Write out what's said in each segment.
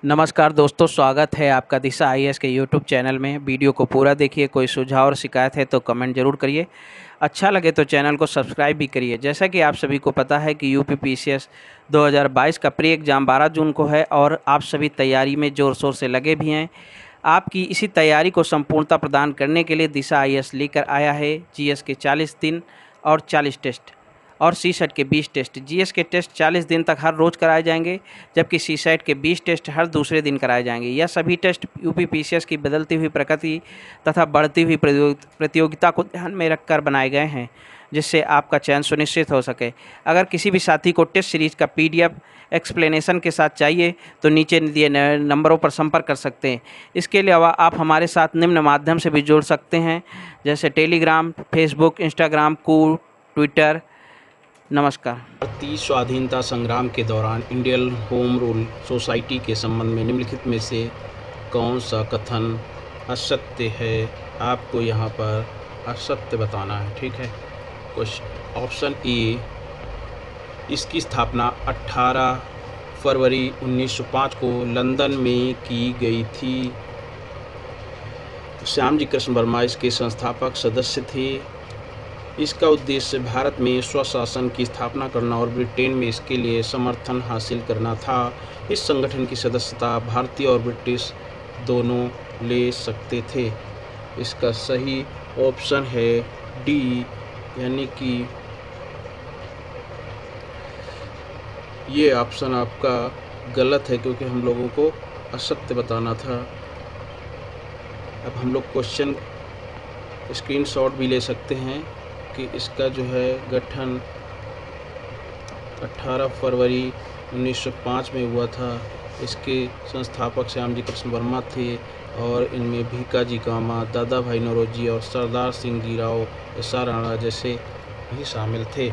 नमस्कार दोस्तों, स्वागत है आपका दिशा आईएएस के यूट्यूब चैनल में। वीडियो को पूरा देखिए। कोई सुझाव और शिकायत है तो कमेंट ज़रूर करिए। अच्छा लगे तो चैनल को सब्सक्राइब भी करिए। जैसा कि आप सभी को पता है कि यूपी पीसीएस 2022 का प्री एग्ज़ाम 12 जून को है और आप सभी तैयारी में ज़ोर शोर से लगे भी हैं। आपकी इसी तैयारी को संपूर्णता प्रदान करने के लिए दिशा आईएएस लेकर आया है जीएस के 40 दिन और 40 टेस्ट और सीसेट के 20 टेस्ट। जीएस के टेस्ट 40 दिन तक हर रोज़ कराए जाएंगे, जबकि सीसेट के 20 टेस्ट हर दूसरे दिन कराए जाएंगे। यह सभी टेस्ट यूपी पीसीएस की बदलती हुई प्रकृति तथा बढ़ती हुई प्रतियोगिता को ध्यान में रखकर बनाए गए हैं, जिससे आपका चयन सुनिश्चित हो सके। अगर किसी भी साथी को टेस्ट सीरीज का पीडीएफ एक्सप्लेनेशन के साथ चाहिए तो नीचे दिए नंबरों पर संपर्क कर सकते हैं। इसके अलावा आप हमारे साथ निम्न माध्यम से भी जुड़ सकते हैं, जैसे Telegram, Facebook, Instagram, cool, Twitter. नमस्कार। भारतीय स्वाधीनता संग्राम के दौरान इंडियन होम रूल सोसाइटी के संबंध में निम्नलिखित में से कौन सा कथन असत्य है? आपको यहाँ पर असत्य बताना है, ठीक है। क्वेश्चन ऑप्शन ए, इसकी स्थापना 18 फरवरी 1905 को लंदन में की गई थी। श्यामजी कृष्ण वर्मा इसके संस्थापक सदस्य थे। इसका उद्देश्य भारत में स्वशासन की स्थापना करना और ब्रिटेन में इसके लिए समर्थन हासिल करना था। इस संगठन की सदस्यता भारतीय और ब्रिटिश दोनों ले सकते थे। इसका सही ऑप्शन है डी, यानी कि ये ऑप्शन आपका गलत है, क्योंकि हम लोगों को असत्य बताना था। अब हम लोग क्वेश्चन स्क्रीनशॉट भी ले सकते हैं कि इसका जो है गठन 18 फरवरी 1905 में हुआ था। इसके संस्थापक श्यामजी कृष्ण वर्मा थे और इनमें भीकाजी कामा, दादा भाई नौरोजी और सरदार सिंह जी राव, एस.आर. राणा जैसे भी शामिल थे।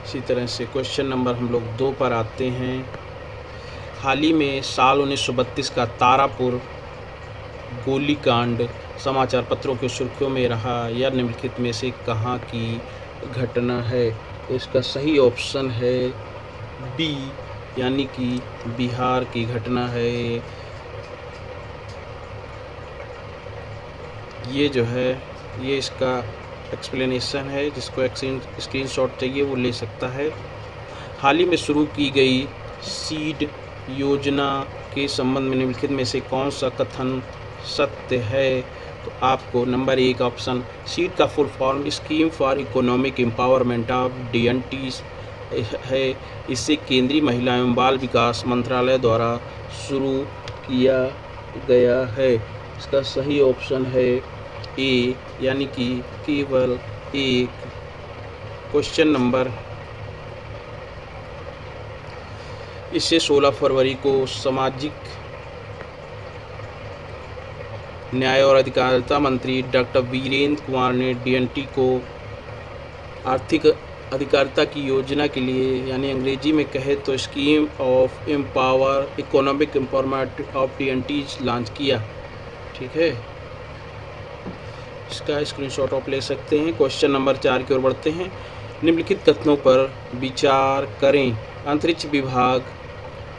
इसी तरह से क्वेश्चन नंबर हम लोग 2 पर आते हैं। हाल ही में साल 1932 का तारापुर गोलीकांड समाचार पत्रों की सुर्खियों में रहा। यह निम्नलिखित में से कहाँ की घटना है? इसका सही ऑप्शन है बी, यानी कि बिहार की घटना है। ये जो है ये इसका एक्सप्लेनेशन है। जिसको स्क्रीनशॉट चाहिए वो ले सकता है। हाल ही में शुरू की गई सीड योजना के संबंध में निम्नलिखित में से कौन सा कथन सत्य है? तो आपको नंबर 1 ऑप्शन, सीड का full form scheme for economic empowerment of DNT है। इसे केंद्रीय महिला एवं बाल विकास मंत्रालय द्वारा शुरू किया गया है। इसका सही ऑप्शन है ए, यानी कि केवल एक। क्वेश्चन नंबर, इसे 16 फरवरी को सामाजिक न्याय और अधिकारिता मंत्री डॉक्टर वीरेंद्र कुमार ने DNT को आर्थिक अधिकारिता की योजना के लिए, यानी अंग्रेजी में कहे तो scheme of empower economic empowerment of DNT launch किया, ठीक है। इसका स्क्रीनशॉट आप ले सकते हैं। क्वेश्चन नंबर 4 की ओर बढ़ते हैं। निम्नलिखित कथनों पर विचार करें। अंतरिक्ष विभाग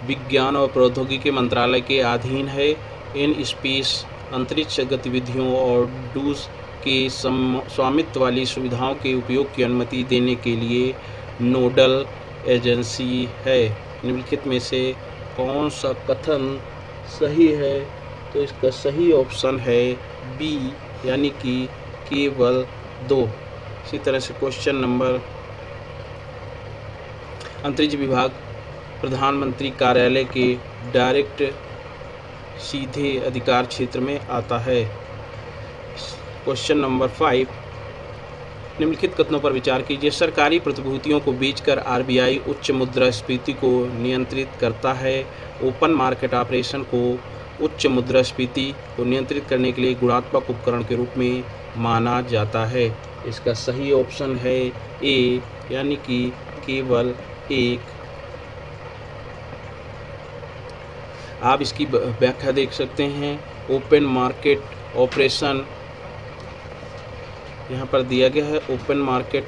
विज्ञान और प्रौद्योगिकी मंत्रालय के अधीन है। इन स्पेस अंतरिक्ष गतिविधियों और डूज के स्वामित्व वाली सुविधाओं के उपयोग की अनुमति देने के लिए नोडल एजेंसी है। निम्नलिखित में से कौन सा कथन सही है? तो इसका सही ऑप्शन है बी, यानी कि केवल 2। इसी तरह से क्वेश्चन नंबर, अंतरिक्ष विभाग प्रधानमंत्री कार्यालय के डायरेक्ट सीधे अधिकार क्षेत्र में आता है। क्वेश्चन नंबर 5, निम्नलिखित कथनों पर विचार कीजिए। सरकारी प्रतिभूतियों को बेचकर RBI उच्च मुद्रास्फीति को नियंत्रित करता है। ओपन मार्केट ऑपरेशन को उच्च मुद्रास्फीति को नियंत्रित करने के लिए गुणात्मक उपकरण के रूप में माना जाता है। इसका सही ऑप्शन है ए, यानी कि केवल 1। आप इसकी व्याख्या देख सकते हैं। ओपन मार्केट ऑपरेशन यहाँ पर दिया गया है। ओपन मार्केट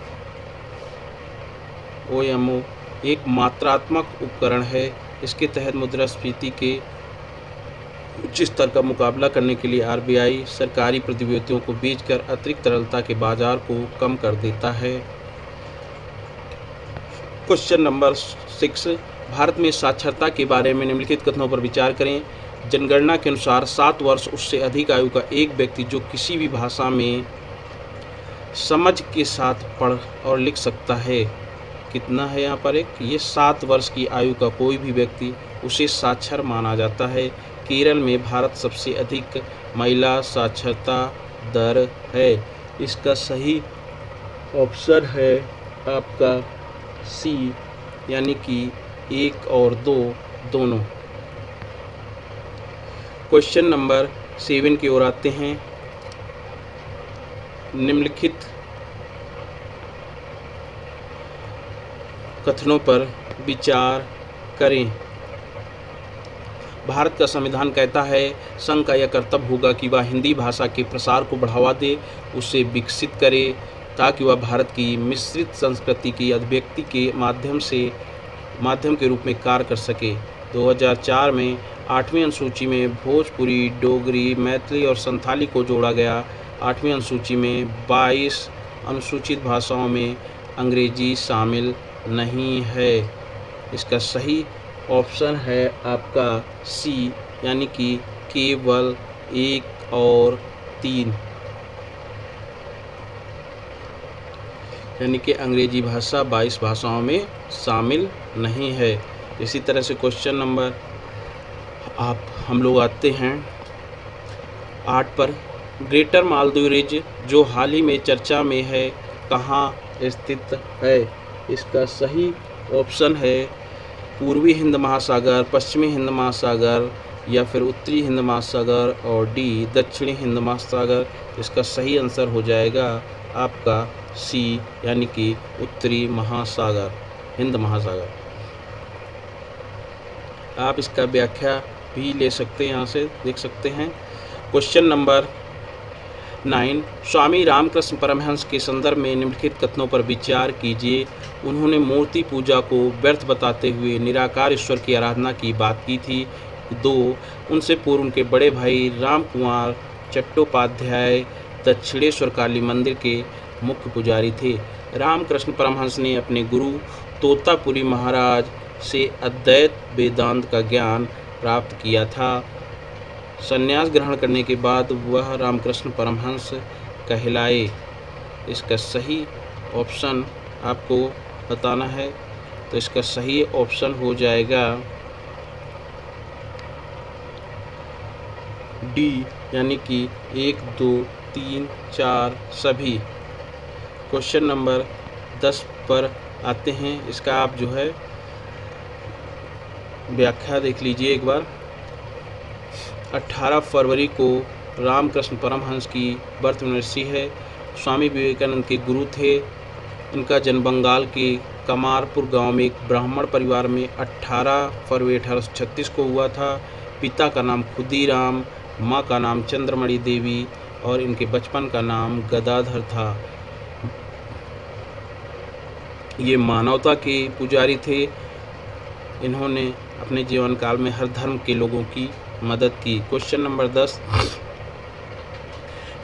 OMO एक मात्रात्मक उपकरण है। इसके तहत मुद्रास्फीति के उच्च स्तर का मुकाबला करने के लिए आरबीआई सरकारी प्रतिभूतियों को बेचकर अतिरिक्त तरलता के बाजार को कम कर देता है। क्वेश्चन नंबर 6, भारत में साक्षरता के बारे में निम्नलिखित कथनों पर विचार करें। जनगणना के अनुसार 7 वर्ष उससे अधिक आयु का एक व्यक्ति जो किसी भी भाषा में समझ के साथ पढ़ और लिख सकता है, कितना है यहाँ पर ये 7 वर्ष की आयु का कोई भी व्यक्ति उसे साक्षर माना जाता है। केरल में भारत सबसे अधिक महिला साक्षरता दर है। इसका सही ऑप्शन है आपका सी, यानी कि 1 और 2 दोनों। क्वेश्चन नंबर 7 की ओर आते हैं। निम्नलिखित कथनों पर विचार करें। भारत का संविधान कहता है, संघ का यह कर्तव्य होगा कि वह हिंदी भाषा के प्रसार को बढ़ावा दे, उसे विकसित करे, ताकि वह भारत की मिश्रित संस्कृति की अभिव्यक्ति के माध्यम के रूप में कार्य कर सके। 2004 में 8वीं अनुसूची में भोजपुरी, डोगरी, मैथिली और संथाली को जोड़ा गया। 8वीं अनुसूची में 22 अनुसूचित भाषाओं में अंग्रेजी शामिल नहीं है। इसका सही ऑप्शन है आपका सी, यानी कि केवल 1 और 3, यानी कि अंग्रेजी भाषा 22 भाषाओं में शामिल नहीं है। इसी तरह से क्वेश्चन नंबर हम लोग आते हैं 8 पर। ग्रेटर मालदीव रिज जो हाल ही में चर्चा में है, कहाँ स्थित है? इसका सही ऑप्शन है पूर्वी हिंद महासागर, पश्चिमी हिंद महासागर या फिर उत्तरी हिंद महासागर, और डी दक्षिणी हिंद महासागर। इसका सही आंसर हो जाएगा आपका सी, यानी कि उत्तरी महासागर, हिंद महासागर। आप इसका व्याख्या भी ले सकते हैं, यहाँ से देख सकते हैं। क्वेश्चन नंबर 9, स्वामी रामकृष्ण परमहंस के संदर्भ में निम्नलिखित कथनों पर विचार कीजिए। उन्होंने मूर्ति पूजा को व्यर्थ बताते हुए निराकार ईश्वर की आराधना की बात की थी। 2, उनसे पूर्व उनके बड़े भाई राम कुमार चट्टोपाध्याय दक्षिणेश्वर काली मंदिर के मुख्य पुजारी थे। रामकृष्ण परमहंस ने अपने गुरु तोतापुरी महाराज से अद्वैत वेदांत का ज्ञान प्राप्त किया था। संन्यास ग्रहण करने के बाद वह रामकृष्ण परमहंस कहलाए। इसका सही ऑप्शन आपको बताना है, तो इसका सही ऑप्शन हो जाएगा डी, यानी कि 1, 2, 3, 4 सभी। क्वेश्चन नंबर 10 पर आते हैं। इसका आप जो है व्याख्या देख लीजिए एक बार। 18 फरवरी को रामकृष्ण परमहंस की बर्थ एनिवर्सरी है। स्वामी विवेकानंद के गुरु थे। इनका जन्म बंगाल के कमारपुर गांव में एक ब्राह्मण परिवार में 18 फरवरी 1836 को हुआ था। पिता का नाम खुदीराम, माँ का नाम चंद्रमणि देवी और इनके बचपन का नाम गदाधर था। ये मानवता के पुजारी थे। इन्होंने अपने जीवन काल में हर धर्म के लोगों की मदद की। क्वेश्चन नंबर 10,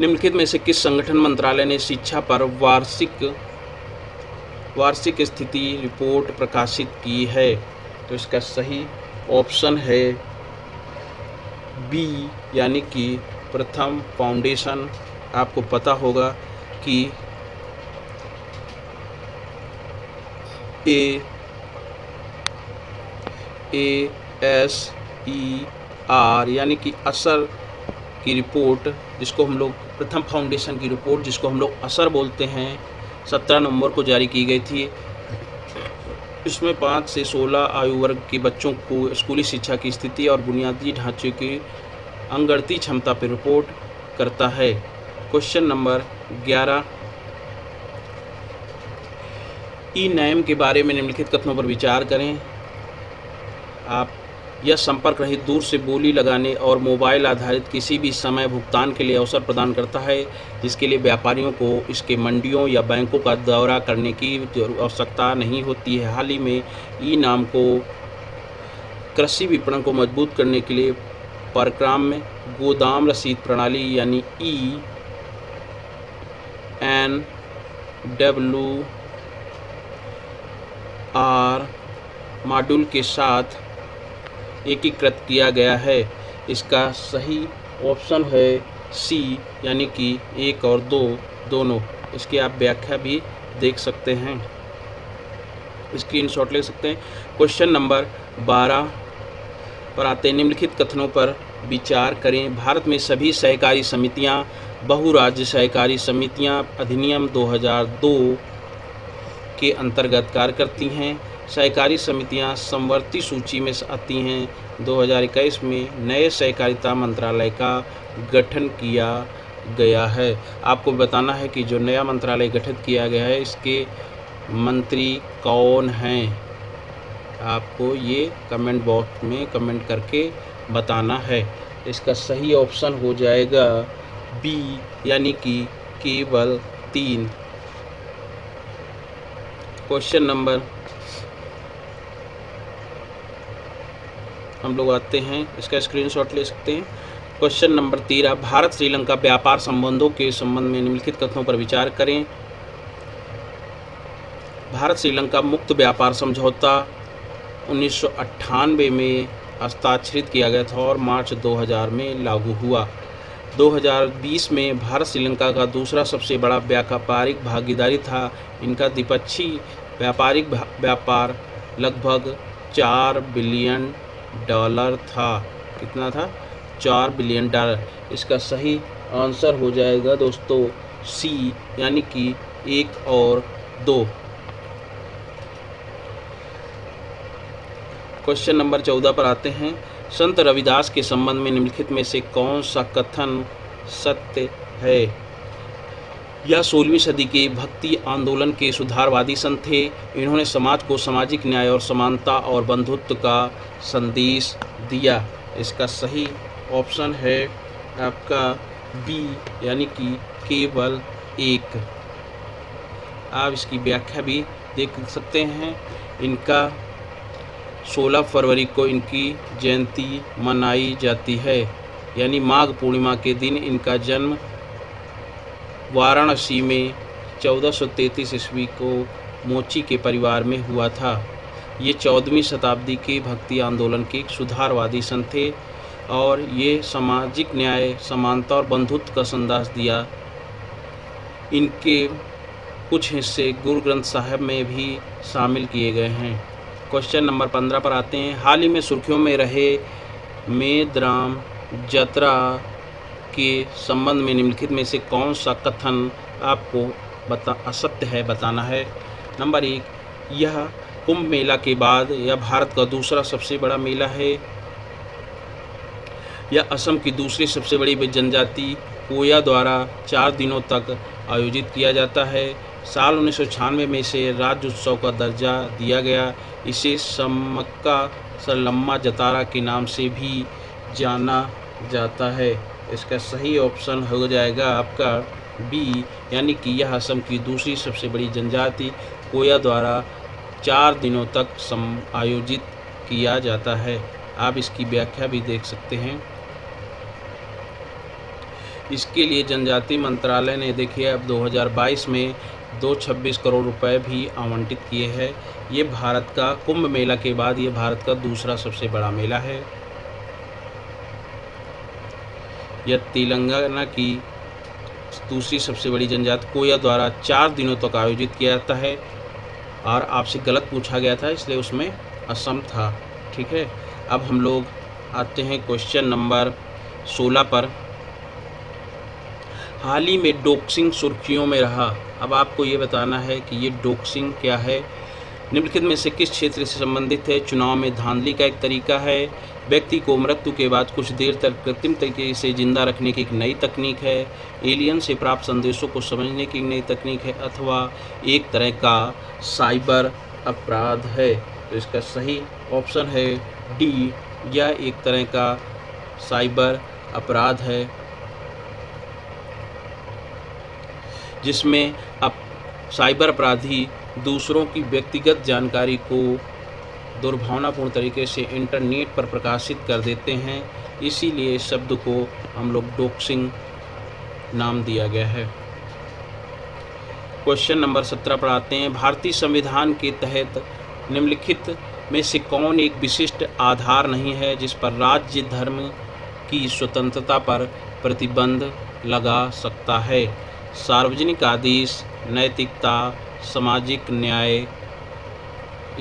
निम्नलिखित में से किस संगठन मंत्रालय ने शिक्षा पर वार्षिक स्थिति रिपोर्ट प्रकाशित की है? तो इसका सही ऑप्शन है बी, यानी कि प्रथम फाउंडेशन। आपको पता होगा कि ASER यानी कि असर की रिपोर्ट, जिसको हम लोग प्रथम फाउंडेशन की रिपोर्ट जिसको हम लोग असर बोलते हैं, 17 नवंबर को जारी की गई थी। इसमें 5 से 16 आयु वर्ग के बच्चों को स्कूली शिक्षा की स्थिति और बुनियादी ढांचे की अंगड़ती क्षमता पर रिपोर्ट करता है। क्वेश्चन नंबर 11, ई-नैम के बारे में निम्नलिखित कथनों पर विचार करें। आप यह संपर्क रहित दूर से बोली लगाने और मोबाइल आधारित किसी भी समय भुगतान के लिए अवसर प्रदान करता है, जिसके लिए व्यापारियों को इसके मंडियों या बैंकों का दौरा करने की आवश्यकता नहीं होती है। हाल ही में ई नाम को कृषि विपणन को मजबूत करने के लिए परक्राम में गोदाम रसीद प्रणाली यानी ENWR मॉड्यूल के साथ एकीकृत किया गया है। इसका सही ऑप्शन है सी, यानी कि 1 और 2 दोनों। इसकी आप व्याख्या भी देख सकते हैं, स्क्रीनशॉट ले सकते हैं। क्वेश्चन नंबर 12 पर आते हैं। निम्नलिखित कथनों पर विचार करें। भारत में सभी सहकारी समितियां बहुराज्य सहकारी समितियां अधिनियम 2002 के अंतर्गत कार्य करती हैं। सहकारी समितियां समवर्ती सूची में आती हैं। 2021 में नए सहकारिता मंत्रालय का गठन किया गया है। आपको बताना है कि जो नया मंत्रालय गठित किया गया है, इसके मंत्री कौन हैं। आपको ये कमेंट बॉक्स में कमेंट करके बताना है। इसका सही ऑप्शन हो जाएगा बी, यानी कि केवल 3। क्वेश्चन नंबर हम लोग आते हैं, इसका स्क्रीनशॉट ले सकते हैं। क्वेश्चन नंबर 13, भारत श्रीलंका व्यापार संबंधों के संबंध में निम्नलिखित कथनों पर विचार करें। भारत श्रीलंका मुक्त व्यापार समझौता 1998 में हस्ताक्षरित किया गया था और मार्च 2000 में लागू हुआ। 2020 में भारत श्रीलंका का दूसरा सबसे बड़ा व्यापारिक भागीदारी था। इनका द्विपक्षीय व्यापारिक व्यापार लगभग $4 बिलियन था। कितना था? $4 बिलियन। इसका सही आंसर हो जाएगा दोस्तों सी, यानी कि 1 और 2। क्वेश्चन नंबर 14 पर आते हैं। संत रविदास के संबंध में निम्नलिखित में से कौन सा कथन सत्य है? यह 16वीं सदी के भक्ति आंदोलन के सुधारवादी संत थे। इन्होंने समाज को सामाजिक न्याय और समानता और बंधुत्व का संदेश दिया। इसका सही ऑप्शन है आपका बी, यानी कि केवल 1। आप इसकी व्याख्या भी देख सकते हैं। इनका 16 फरवरी को इनकी जयंती मनाई जाती है, यानी माघ पूर्णिमा के दिन इनका जन्म वाराणसी में 1433 ईस्वी को मोची के परिवार में हुआ था। ये 14वीं शताब्दी के भक्ति आंदोलन के सुधारवादी संत थे और ये सामाजिक न्याय, समानता और बंधुत्व का संदेश दिया। इनके कुछ हिस्से गुरु ग्रंथ साहिब में भी शामिल किए गए हैं। क्वेश्चन नंबर 15 पर आते हैं। हाल ही में सुर्खियों में रहे मेदराम जतरा के संबंध में निम्नलिखित में से कौन सा कथन आपको असत्य है बताना है। नंबर 1, यह कुंभ मेला के बाद यह भारत का दूसरा सबसे बड़ा मेला है। यह असम की दूसरी सबसे बड़ी जनजाति कोया द्वारा 4 दिनों तक आयोजित किया जाता है। साल 1996 में इसे राज्य उत्सव का दर्जा दिया गया। इसे सम्मक्का सरलम्मा जतारा के नाम से भी जाना जाता है। इसका सही ऑप्शन हो जाएगा आपका बी, यानी कि यह असम की दूसरी सबसे बड़ी जनजाति कोया द्वारा 4 दिनों तक आयोजित किया जाता है। आप इसकी व्याख्या भी देख सकते हैं। इसके लिए जनजाति मंत्रालय ने देखिए अब 2022 में 226 करोड़ रुपए भी आवंटित किए हैं। ये भारत का कुंभ मेला के बाद ये भारत का दूसरा सबसे बड़ा मेला है। यह तेलंगाना की दूसरी सबसे बड़ी जनजाति कोया द्वारा 4 दिनों तक आयोजित किया जाता है और आपसे गलत पूछा गया था, इसलिए उसमें असम था। ठीक है, अब हम लोग आते हैं क्वेश्चन नंबर 16 पर। हाल ही में डोक्सिंग सुर्खियों में रहा। अब आपको ये बताना है कि ये डोक्सिंग क्या है। निम्नलिखित में से किस क्षेत्र से संबंधित है? चुनाव में धांधली का एक तरीका है, व्यक्ति को मृत्यु के बाद कुछ देर तक कृत्रिम तरीके से जिंदा रखने की एक नई तकनीक है, एलियन से प्राप्त संदेशों को समझने की एक नई तकनीक है, अथवा एक तरह का साइबर अपराध है। तो इसका सही ऑप्शन है डी, यह एक तरह का साइबर अपराध है जिसमें अब साइबर अपराधी दूसरों की व्यक्तिगत जानकारी को दुर्भावनापूर्ण तरीके से इंटरनेट पर प्रकाशित कर देते हैं। इसीलिए इस शब्द को हम लोग डोक्सिंग नाम दिया गया है। क्वेश्चन नंबर 17 पर आते हैं। भारतीय संविधान के तहत निम्नलिखित में से कौन एक विशिष्ट आधार नहीं है जिस पर राज्य धर्म की स्वतंत्रता पर प्रतिबंध लगा सकता है? सार्वजनिक आदेश, नैतिकता, सामाजिक न्याय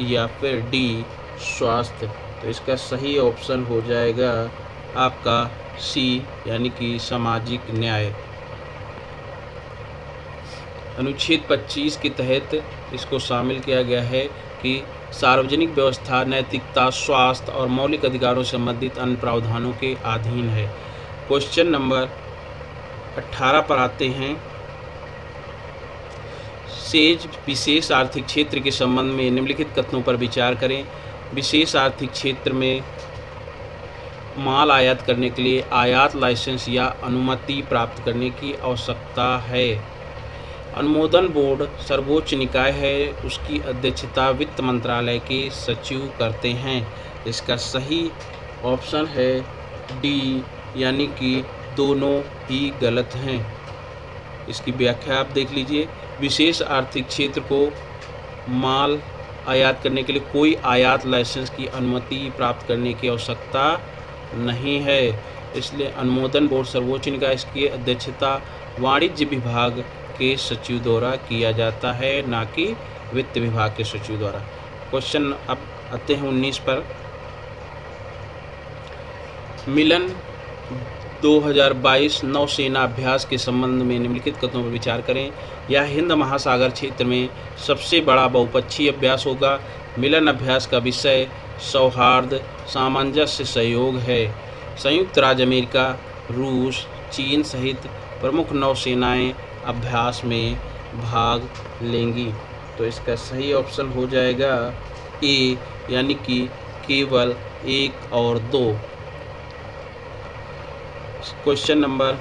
या फिर डी स्वास्थ्य। तो इसका सही ऑप्शन हो जाएगा आपका सी यानी कि सामाजिक न्याय। अनुच्छेद 25 के तहत इसको शामिल किया गया है कि सार्वजनिक व्यवस्था नैतिकता, स्वास्थ्य और मौलिक अधिकारों से संबंधित अन्य प्रावधानों के अधीन है। क्वेश्चन नंबर 18 पर आते हैं। सेज विशेष आर्थिक क्षेत्र के संबंध में निम्नलिखित कथनों पर विचार करें। विशेष आर्थिक क्षेत्र में माल आयात करने के लिए आयात लाइसेंस या अनुमति प्राप्त करने की आवश्यकता है। अनुमोदन बोर्ड सर्वोच्च निकाय है, उसकी अध्यक्षता वित्त मंत्रालय के सचिव करते हैं। इसका सही ऑप्शन है डी यानी कि दोनों ही गलत हैं। इसकी व्याख्या आप देख लीजिए। विशेष आर्थिक क्षेत्र को माल आयात करने के लिए कोई आयात लाइसेंस की अनुमति प्राप्त करने की आवश्यकता नहीं है, इसलिए अनुमोदन बोर्ड सर्वोच्च निकाय इसकी अध्यक्षता वाणिज्य विभाग के सचिव द्वारा किया जाता है, ना कि वित्त विभाग के सचिव द्वारा। क्वेश्चन अब आते हैं 19 पर। मिलन 2022 नौसेना अभ्यास के संबंध में निम्नलिखित कथनों पर विचार करें। यह हिंद महासागर क्षेत्र में सबसे बड़ा बहुपक्षीय अभ्यास होगा। मिलन अभ्यास का विषय सौहार्द, सामंजस्य, सहयोग है। संयुक्त राज्य अमेरिका, रूस, चीन सहित प्रमुख नौसेनाएं अभ्यास में भाग लेंगी। तो इसका सही ऑप्शन हो जाएगा ए यानी कि केवल 1 और 2। क्वेश्चन नंबर,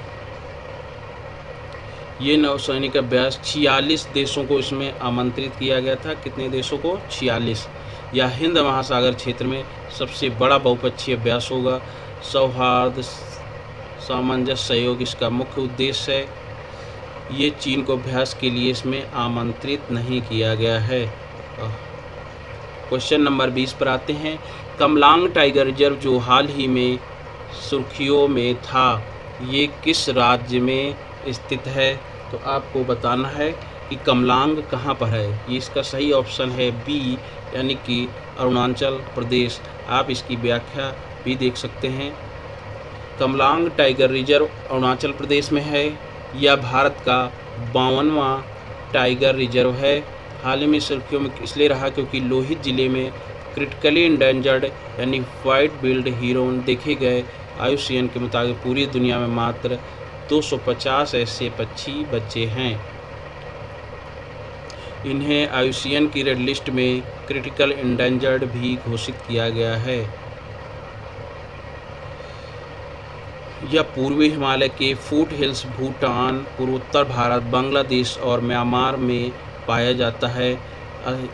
ये नौसैनिक अभ्यास 46 देशों को इसमें आमंत्रित किया गया था। कितने देशों को? 46। यह हिंद महासागर क्षेत्र में सबसे बड़ा बहुपक्षीय अभ्यास होगा। सौहार्द, सामंजस्य, सहयोग इसका मुख्य उद्देश्य है। ये चीन को अभ्यास के लिए इसमें आमंत्रित नहीं किया गया है। क्वेश्चन नंबर 20 पर आते हैं। कमलांग टाइगर रिजर्व जो हाल ही में सुर्खियों में था, ये किस राज्य में स्थित है? तो आपको बताना है कि कमलांग कहाँ पर है। ये इसका सही ऑप्शन है बी यानी कि अरुणाचल प्रदेश। आप इसकी व्याख्या भी देख सकते हैं। कमलांग टाइगर रिजर्व अरुणाचल प्रदेश में है। यह भारत का 52वां टाइगर रिजर्व है। हाल ही में सुर्खियों में इसलिए रहा क्योंकि लोहित जिले में क्रिटिकली इंडेंजर्ड यानी व्हाइट बिल्ड हीरोन देखे गए। IUCN के मुताबिक पूरी दुनिया में मात्र 250 ऐसे पक्षी बचे हैं। इन्हें IUCN की रेड लिस्ट में क्रिटिकल इंडेंजर्ड भी घोषित किया गया है। यह पूर्वी हिमालय के फूट हिल्स, भूटान, पूर्वोत्तर भारत, बांग्लादेश और म्यांमार में पाया जाता है।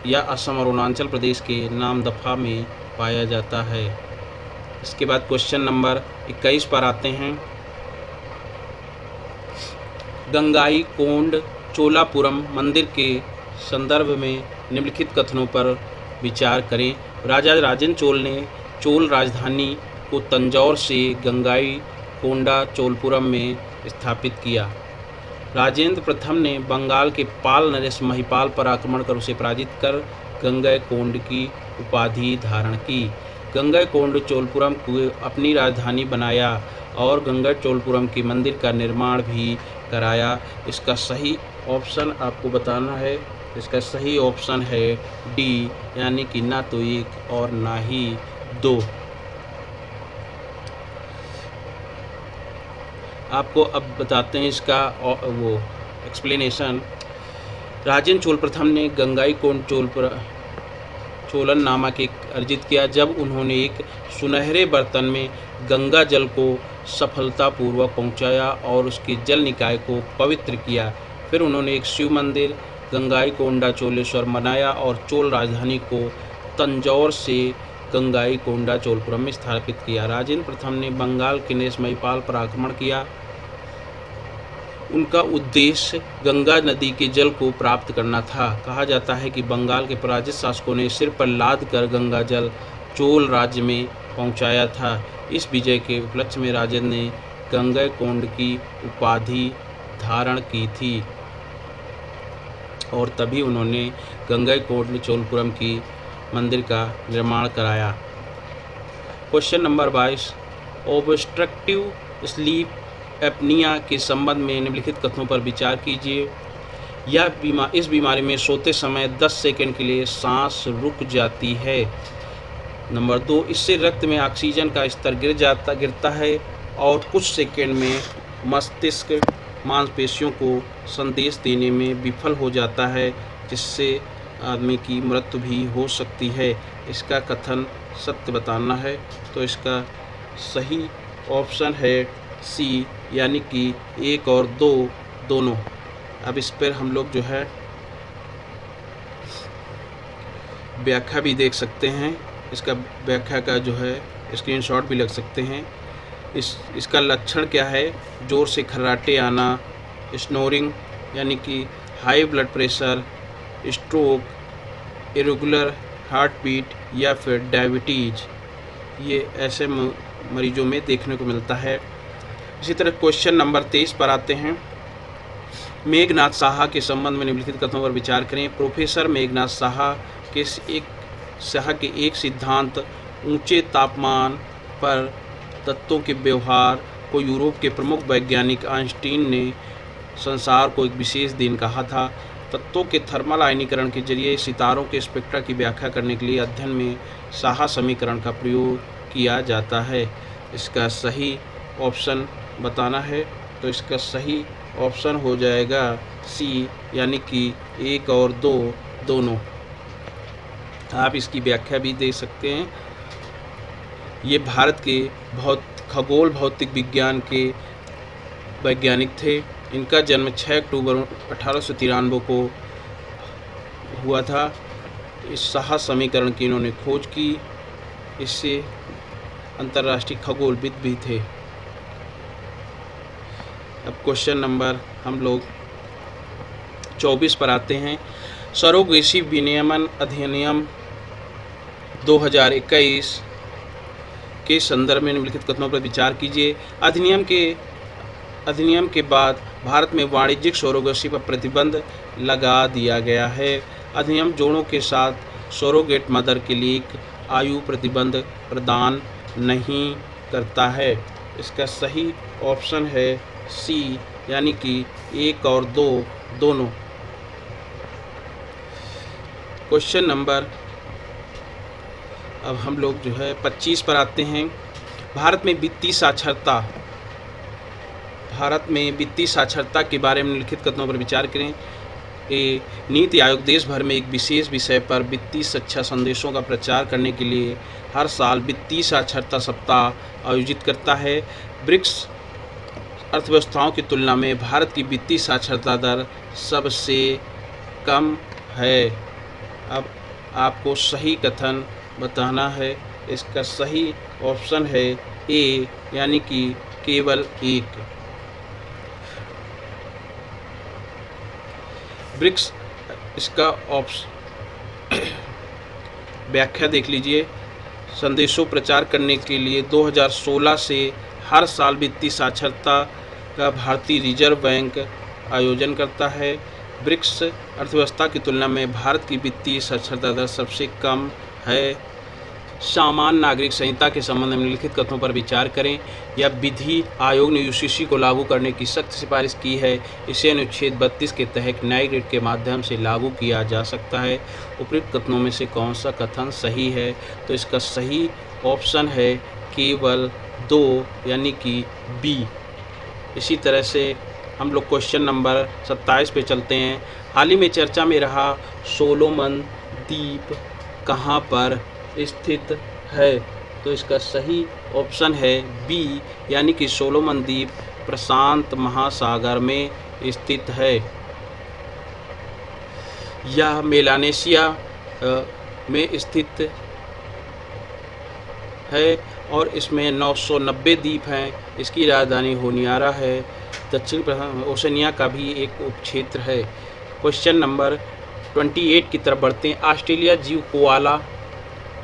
यह असम और अरुणाचल प्रदेश के नामदफा में पाया जाता है। इसके बाद क्वेश्चन नंबर 21 पर आते हैं। गंगाई कोंड चोलापुरम मंदिर के संदर्भ में निम्नलिखित कथनों पर विचार करें। राजा राजेंद्र चोल ने चोल राजधानी को तंजौर से गंगाई कोंडा चोलपुरम में स्थापित किया। राजेंद्र प्रथम ने बंगाल के पाल नरेश महिपाल पर आक्रमण कर उसे पराजित कर गंगैकोंड की उपाधि धारण की। गंगैकोंड चोलपुरम को अपनी राजधानी बनाया और गंगैचोलपुरम के मंदिर का निर्माण भी कराया। इसका सही ऑप्शन आपको बताना है। इसका सही ऑप्शन है डी यानी कि ना तो 1 और ना ही 2। आपको अब बताते हैं इसका वो एक्सप्लेनेशन। राजेंद्र चोल प्रथम ने गंगाईकोंड चोलन नामक एक अर्जित किया, जब उन्होंने एक सुनहरे बर्तन में गंगा जल को सफलतापूर्वक पहुंचाया और उसके जल निकाय को पवित्र किया। फिर उन्होंने एक शिव मंदिर गंगाईकोंडा चोलेश्वर बनाया और चोल राजधानी को तंजौर से गंगाईकोंडा चोलपुरम में स्थापित किया। राजेंद्र प्रथम ने बंगाल के नेस महिपाल पर आक्रमण किया। उनका उद्देश्य गंगा नदी के जल को प्राप्त करना था। कहा जाता है कि बंगाल के पराजित शासकों ने सिर पर लाद कर गंगा जल चोल राज्य में पहुंचाया था। इस विजय के उपलक्ष्य में राजेंद्र ने गंगाईकोंड की उपाधि धारण की थी और तभी उन्होंने गंगाईकोंड चोलपुरम की मंदिर का निर्माण कराया। Question number 22, obstructive sleep apnoea के संबंध में निम्नलिखित कथनों पर विचार कीजिए। इस बीमारी में सोते समय 10 सेकंड के लिए सांस रुक जाती है। नंबर 2, इससे रक्त में ऑक्सीजन का स्तर गिरता है और कुछ सेकंड में मस्तिष्क मांसपेशियों को संदेश देने में विफल हो जाता है, जिससे आदमी की मृत्यु भी हो सकती है। इसका कथन सत्य बताना है, तो इसका सही ऑप्शन है सी, यानी कि 1 और 2 दोनों। अब इस पर हम लोग जो है व्याख्या भी देख सकते हैं। इसका व्याख्या का जो है स्क्रीनशॉट भी लग सकते हैं। इसका लक्षण क्या है? जोर से खर्राटे आना, स्नोरिंग यानी कि high blood pressure, stroke, irregular heart beat या फिर डायबिटीज, ये ऐसे मरीजों में देखने को मिलता है। इसी तरह क्वेश्चन नंबर 23 पर आते हैं। मेघनाथ साहा के संबंध में निम्नलिखित कथनों पर विचार करें। प्रोफेसर मेघनाथ साहा के एक सिद्धांत ऊंचे तापमान पर तत्वों के व्यवहार को यूरोप के प्रमुख वैज्ञानिक आइंस्टीन ने संसार को एक विशेष दिन कहा था। तत्वों के थर्मल आयनीकरण के जरिए सितारों के स्पेक्ट्रा की व्याख्या करने के लिए अध्ययन में साहा समीकरण का प्रयोग किया जाता है। इसका सही ऑप्शन बताना है, तो इसका सही ऑप्शन हो जाएगा सी, यानी कि 1 और 2 दोनों। आप इसकी व्याख्या भी दे सकते हैं। ये भारत के खगोल भौतिक विज्ञान के वैज्ञानिक थे। इनका जन्म 6 अक्टूबर 1893 को हुआ था। इस साहा समीकरण की इन्होंने खोज की। इससे अंतर्राष्ट्रीय खगोलविद भी थे। अब क्वेश्चन नंबर हम लोग 24 पर आते हैं। सरोगेसी विनियमन अधिनियम 2021 के संदर्भ में निम्नलिखित कथनों पर विचार कीजिए। अधिनियम के बाद भारत में वाणिज्यिक सरोगेसी पर प्रतिबंध लगा दिया गया है। अधिनियम जोड़ों के साथ सरोगेट मदर के लिए एक आयु प्रतिबंध प्रदान नहीं करता है। इसका सही ऑप्शन है सी, यानी कि 1 और 2 दोनों। क्वेश्चन नंबर अब हम लोग जो है 25 पर आते हैं। भारत में वित्तीय साक्षरता के बारे में निम्नलिखित कथनों पर विचार करें। नीति आयोग देश भर में एक विशेष विषय पर वित्तीय शिक्षा संदेशों का प्रचार करने के लिए हर साल वित्तीय साक्षरता सप्ताह आयोजित करता है। ब्रिक्स अर्थव्यवस्थाओं की तुलना में भारत की वित्तीय साक्षरता दर सबसे कम है। अब आपको सही कथन बताना है। इसका सही ऑप्शन है ए, यानी कि केवल 1। ब्रिक्स, इसका व्याख्या देख लीजिए। संदेशों प्रचार करने के लिए 2016 से हर साल वित्तीय साक्षरता का भारतीय रिजर्व बैंक आयोजन करता है। ब्रिक्स अर्थव्यवस्था की तुलना में भारत की वित्तीय साक्षरता दर सबसे कम है। सामान्य नागरिक संहिता के संबंध में निम्नलिखित कथनों पर विचार करें। यह विधि आयोग ने यूसीसी को लागू करने की सख्त सिफारिश की है। इसे अनुच्छेद 32 के तहत न्यायिक रिट के माध्यम से लागू किया जा सकता है। उपयुक्त कथनों में से कौन सा कथन सही है? तो इसका सही ऑप्शन है केवल 2, यानी कि बी। इसी तरह से हम लोग क्वेश्चन नंबर 27 पे चलते हैं। हाल ही में चर्चा में रहा सोलोमन द्वीप कहाँ पर स्थित है? तो इसका सही ऑप्शन है बी, यानी कि सोलोमन द्वीप प्रशांत महासागर में स्थित है। यह मेलानेशिया में स्थित है और इसमें 990 द्वीप हैं। इसकी राजधानी होनियारा है। दक्षिण ओशनिया का भी एक उपक्षेत्र है। क्वेश्चन नंबर 28 की तरफ बढ़ते हैं। ऑस्ट्रेलिया जीव कोआला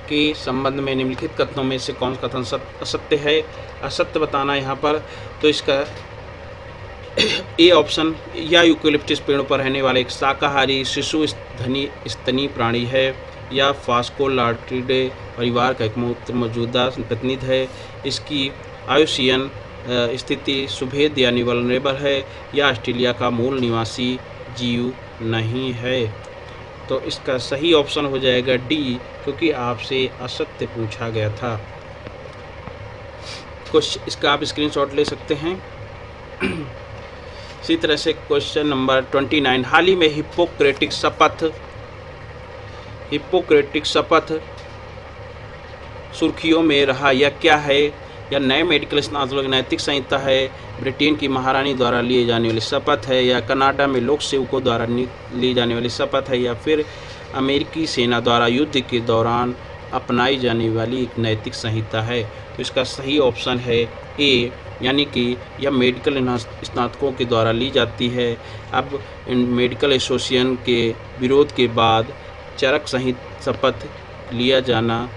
के संबंध में निम्नलिखित कथनों में से कौन सा कथन असत्य है? असत्य बताना यहाँ पर। तो इसका ए ऑप्शन, या यूकेलिप्टस पेड़ों पर रहने वाला एक शाकाहारी शिशु स्तनी प्राणी है, या फास्कोलार्टिडे परिवार का एक मौजूदा प्रतिनिधि है, इसकी आयुषीयन स्थिति सुभेद यानी वल्नरेबल है, या ऑस्ट्रेलिया का मूल निवासी जीव नहीं है। तो इसका सही ऑप्शन हो जाएगा डी, क्योंकि आपसे असत्य पूछा गया था। कुछ इसका आप स्क्रीनशॉट ले सकते हैं। इसी तरह से क्वेश्चन नंबर 29, हाल ही में हिप्पोक्रेटिक शपथ सुर्खियों में रहा, यह क्या है? या नए मेडिकल स्नातक नैतिक संहिता है, ब्रिटेन की महारानी द्वारा लिए जाने वाली शपथ है, या कनाडा में लोक सेवकों द्वारा ली जाने वाली शपथ है, या फिर अमेरिकी सेना द्वारा युद्ध के दौरान अपनाई जाने वाली एक नैतिक संहिता है? तो इसका सही ऑप्शन है ए, यानी कि यह मेडिकल स्नातकों के द्वारा ली जाती है। अब इन मेडिकल एसोसिएशन के विरोध के बाद चरक सहित शपथ लिया जाना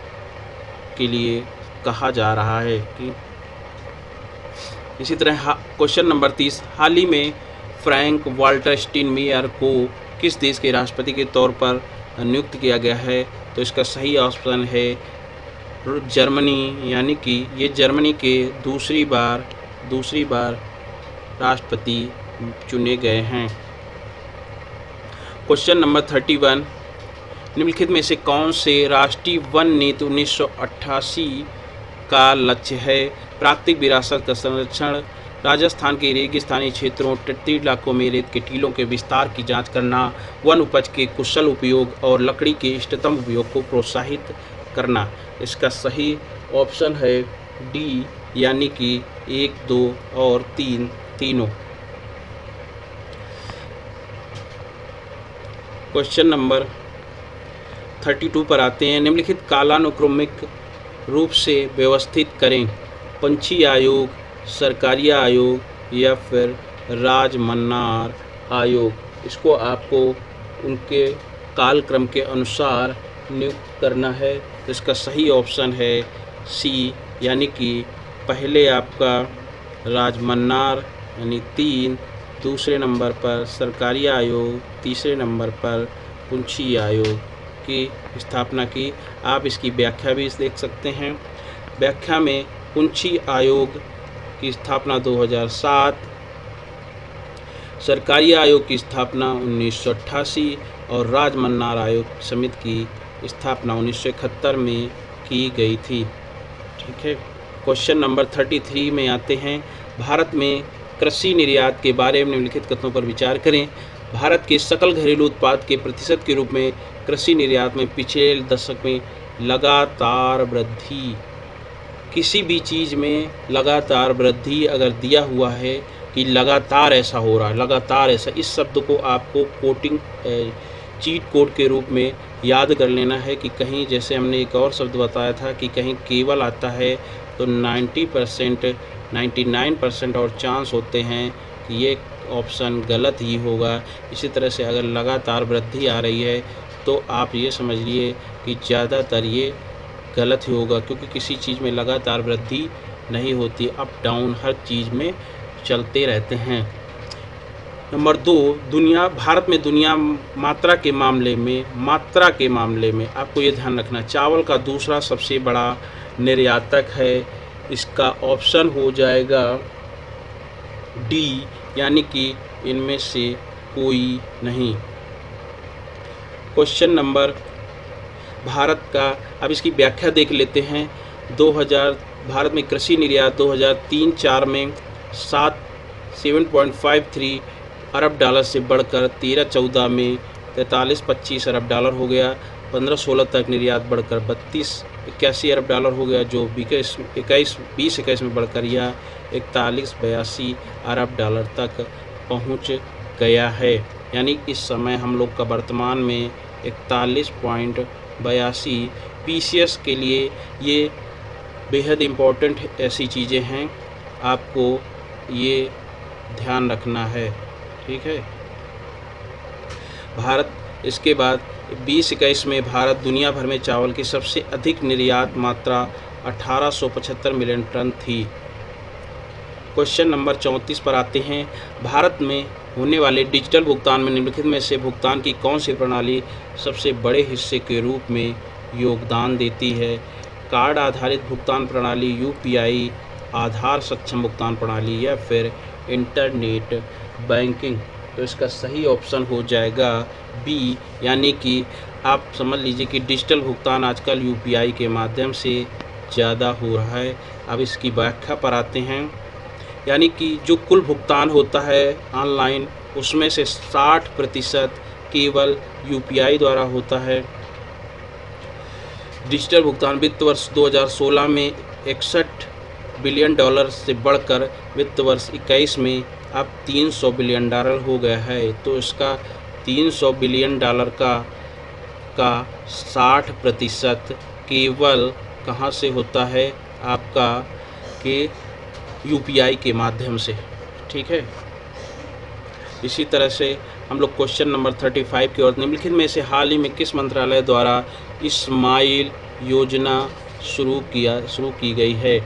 के लिए कहा जा रहा है कि इसी तरह क्वेश्चन नंबर 30, हाल ही में फ्रैंक वाल्टर स्टाइनमायर को किस देश के राष्ट्रपति के तौर पर नियुक्त किया गया है? तो इसका सही ऑप्शन है जर्मनी, यानी कि ये जर्मनी के दूसरी बार राष्ट्रपति चुने गए हैं। क्वेश्चन नंबर 31, निम्नलिखित में से कौन से राष्ट्रीय वन नीति 1988 का लक्ष्य है? प्राकृतिक विरासत का संरक्षण, राजस्थान के रेगिस्तानी क्षेत्रों तटीय इलाकों में रेत के टीलों के विस्तार की जांच करना, वन उपज के कुशल उपयोग और लकड़ी के इष्टतम उपयोग को प्रोत्साहित करना। इसका सही ऑप्शन है डी, यानी कि 1, 2 और 3 तीनों। क्वेश्चन नंबर 32 पर आते हैं। निम्नलिखित कालानुक्रमिक रूप से व्यवस्थित करें। पंछी आयोग, सरकारी आयोग या फिर राजमन्नार आयोग। इसको आपको उनके कालक्रम के अनुसार नियुक्त करना है। तो इसका सही ऑप्शन है सी, यानी कि पहले आपका राजमन्नार यानी 3, दूसरे नंबर पर सरकारी आयोग, तीसरे नंबर पर पंछी आयोग की स्थापना की। आप इसकी व्याख्या भी देख सकते हैं। व्याख्या में पंछी आयोग की स्थापना 2007, सरकारी आयोग की स्थापना 1988 और राजमन्नार आयोग समिति की स्थापना 1971 में की गई थी। ठीक है। क्वेश्चन नंबर 33 में आते हैं। भारत में कृषि निर्यात के बारे में निम्नलिखित कथनों पर विचार करें। भारत के सकल घरेलू उत्पाद के प्रतिशत के रूप में कृषि निर्यात में पिछले दशक में लगातार वृद्धि, किसी भी चीज़ में लगातार वृद्धि अगर दिया हुआ है कि लगातार ऐसा हो रहा है, लगातार ऐसा, इस शब्द को आपको कोटिंग चीट कोड के रूप में याद कर लेना है कि कहीं, जैसे हमने एक और शब्द बताया था कि कहीं केवल आता है तो 90%, 99% और चांस होते हैं कि ये ऑप्शन गलत ही होगा। इसी तरह से अगर लगातार वृद्धि आ रही है तो आप ये समझिए कि ज़्यादातर ये गलत ही होगा, क्योंकि किसी चीज़ में लगातार वृद्धि नहीं होती, अप डाउन हर चीज़ में चलते रहते हैं। नंबर 2, भारत में दुनिया मात्रा के मामले में आपको ये ध्यान रखना, चावल का दूसरा सबसे बड़ा निर्यातक है। इसका ऑप्शन हो जाएगा डी, यानी कि इनमें से कोई नहीं। क्वेश्चन नंबर भारत का, अब इसकी व्याख्या देख लेते हैं। 2000 भारत में कृषि निर्यात 2003-04 में 7.53 अरब डॉलर से बढ़कर 13-14 में 43-25 अरब डॉलर हो गया। 15-16 तक निर्यात बढ़कर 32-81 अरब डॉलर हो गया, जो 20-21 में बढ़कर यह 41-82 अरब डॉलर तक पहुंच गया है। यानी इस समय हम लोग का वर्तमान में 41.82 PCS के लिए ये बेहद इम्पोर्टेंट ऐसी चीज़ें हैं, आपको ये ध्यान रखना है। ठीक है। भारत इसके बाद 20-21 में भारत दुनिया भर में चावल की सबसे अधिक निर्यात मात्रा 1875 मिलियन टन थी। क्वेश्चन नंबर 34 पर आते हैं। भारत में होने वाले डिजिटल भुगतान में निम्नलिखित में से भुगतान की कौन सी प्रणाली सबसे बड़े हिस्से के रूप में योगदान देती है? कार्ड आधारित भुगतान प्रणाली, UPI आधार सक्षम भुगतान प्रणाली, या फिर इंटरनेट बैंकिंग? तो इसका सही ऑप्शन हो जाएगा बी, यानी कि आप समझ लीजिए कि डिजिटल भुगतान आजकल UPI के माध्यम से ज़्यादा हो रहा है। अब इसकी व्याख्या पर आते हैं। यानी कि जो कुल भुगतान होता है ऑनलाइन, उसमें से 60% केवल UPI द्वारा होता है। डिजिटल भुगतान वित्त वर्ष 2016 में 61 बिलियन डॉलर से बढ़कर वित्त वर्ष 21 में अब 300 बिलियन डॉलर हो गया है। तो इसका 300 बिलियन डॉलर का 60% केवल कहाँ से होता है? आपका के UPI के माध्यम से। ठीक है। इसी तरह से हम लोग क्वेश्चन नंबर 35 की ओर। निम्नलिखित में से हाल ही में किस मंत्रालय द्वारा स्माइल योजना शुरू की गई है?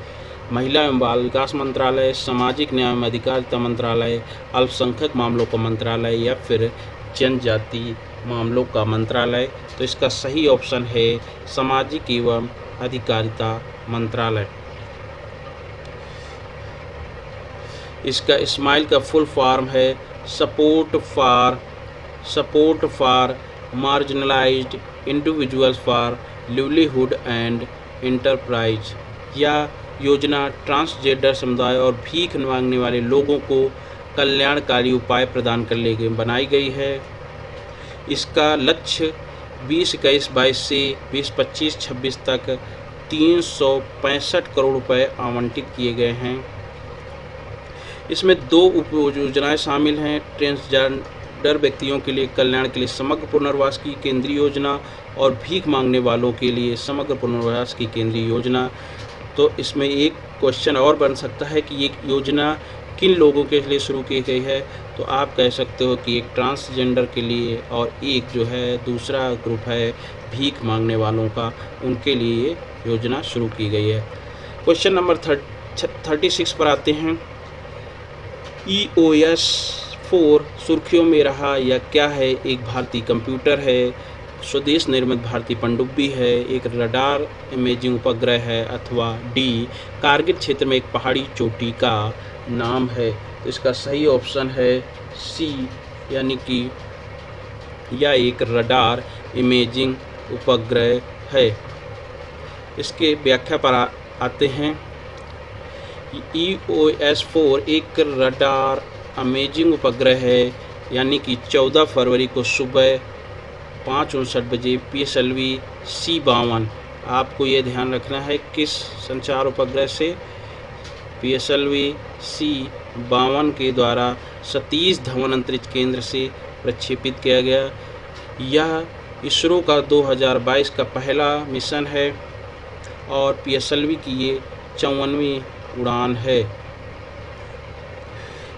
महिला एवं बाल विकास मंत्रालय, सामाजिक न्याय एवं अधिकारिता मंत्रालय, अल्पसंख्यक मामलों का मंत्रालय, या फिर जनजाति मामलों का मंत्रालय? तो इसका सही ऑप्शन है सामाजिक एवं अधिकारिता मंत्रालय। इसका स्माइल का फुल फॉर्म है support for marginalised individuals for livelihood and enterprise. या योजना ट्रांसजेंडर समुदाय और भीख मांगने वाले लोगों को कल्याणकारी उपाय प्रदान करने के लिए बनाई गई है। इसका लक्ष्य 2021-22 से 2025-26 तक 365 करोड़ रुपए आवंटित किए गए हैं। इसमें 2 उप योजनाएँ शामिल हैं। ट्रांसजेंडर व्यक्तियों के लिए कल्याण के लिए समग्र पुनर्वास की केंद्रीय योजना और भीख मांगने वालों के लिए समग्र पुनर्वास की केंद्रीय योजना। तो इसमें एक क्वेश्चन और बन सकता है कि ये योजना किन लोगों के लिए शुरू की गई है? तो आप कह सकते हो कि एक ट्रांसजेंडर के लिए और एक जो है दूसरा ग्रुप है भीख मांगने वालों का, उनके लिए ये योजना शुरू की गई है। क्वेश्चन नंबर 36 पर आते हैं। EOS 4 सुर्खियों में रहा या क्या है? एक भारतीय कंप्यूटर है, स्वदेश निर्मित भारतीय पनडुब्बी है, एक रडार इमेजिंग उपग्रह है, अथवा डी कारगिल क्षेत्र में एक पहाड़ी चोटी का नाम है? तो इसका सही ऑप्शन है सी, यानी कि यह एक रडार इमेजिंग उपग्रह है। इसके व्याख्या पर आते हैं। EOS 4 एक रडार इमेजिंग उपग्रह है, यानी कि 14 फरवरी को सुबह 5:59 बजे PSLV C-52, आपको ये ध्यान रखना है किस संचार उपग्रह से? PSLV C-52 के द्वारा सतीश धवन अंतरिक्ष केंद्र से प्रक्षेपित किया गया। यह इसरो का 2022 का पहला मिशन है और PSLV की ये 54वीं उड़ान है।